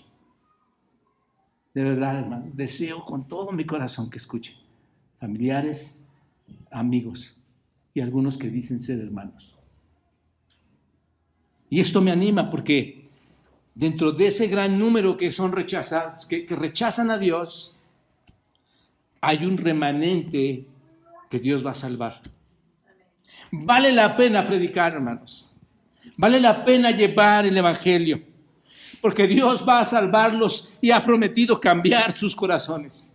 De verdad, hermanos, deseo con todo mi corazón que escuchen. Familiares, amigos y algunos que dicen ser hermanos. Y esto me anima porque dentro de ese gran número que son rechazados, que rechazan a Dios, hay un remanente que Dios va a salvar. Vale la pena predicar, hermanos. Vale la pena llevar el evangelio, porque Dios va a salvarlos y ha prometido cambiar sus corazones.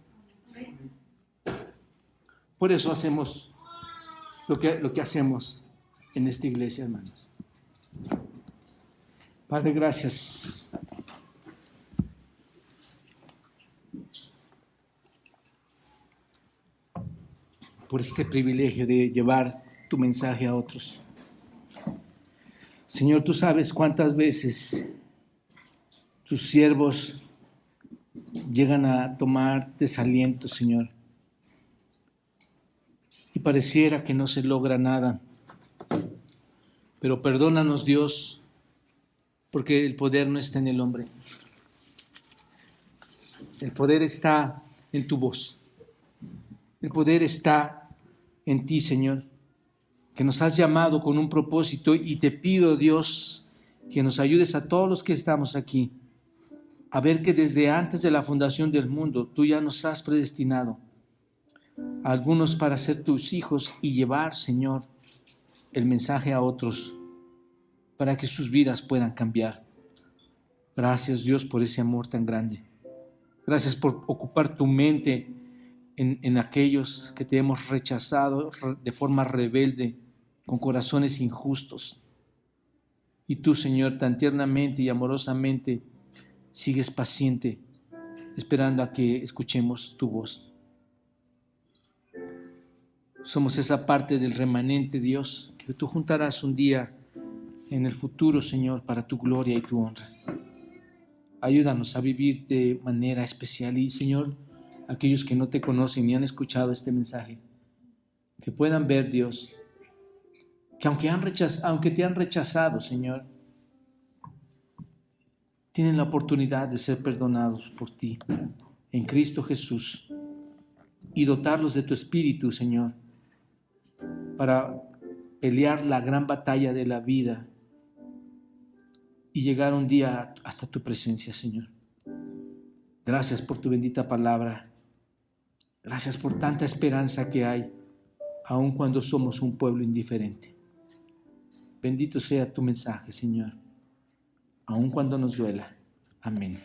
Por eso hacemos lo que hacemos en esta iglesia, hermanos. Padre, gracias. Por este privilegio de llevar tu mensaje a otros. Señor, tú sabes cuántas veces tus siervos llegan a tomar desaliento, Señor, y pareciera que no se logra nada. Pero perdónanos, Dios, porque el poder no está en el hombre. El poder está en tu voz. El poder está en ti, Señor, que nos has llamado con un propósito, y te pido, Dios, que nos ayudes a todos los que estamos aquí a ver que desde antes de la fundación del mundo tú ya nos has predestinado a algunos para ser tus hijos y llevar, Señor, el mensaje a otros para que sus vidas puedan cambiar. Gracias, Dios, por ese amor tan grande. Gracias por ocupar tu mente en aquellos que te hemos rechazado de forma rebelde, con corazones injustos. Y tú, Señor, tan tiernamente y amorosamente sigues paciente, esperando a que escuchemos tu voz. Somos esa parte del remanente, Dios, que tú juntarás un día en el futuro, Señor, para tu gloria y tu honra. Ayúdanos a vivir de manera especial y, Señor, aquellos que no te conocen y han escuchado este mensaje, que puedan ver, Dios, que aunque te han rechazado, Señor, tienen la oportunidad de ser perdonados por ti en Cristo Jesús y dotarlos de tu Espíritu, Señor, para pelear la gran batalla de la vida y llegar un día hasta tu presencia, Señor. Gracias por tu bendita palabra. Gracias por tanta esperanza que hay, aun cuando somos un pueblo indiferente. Bendito sea tu mensaje, Señor, aun cuando nos duela. Amén.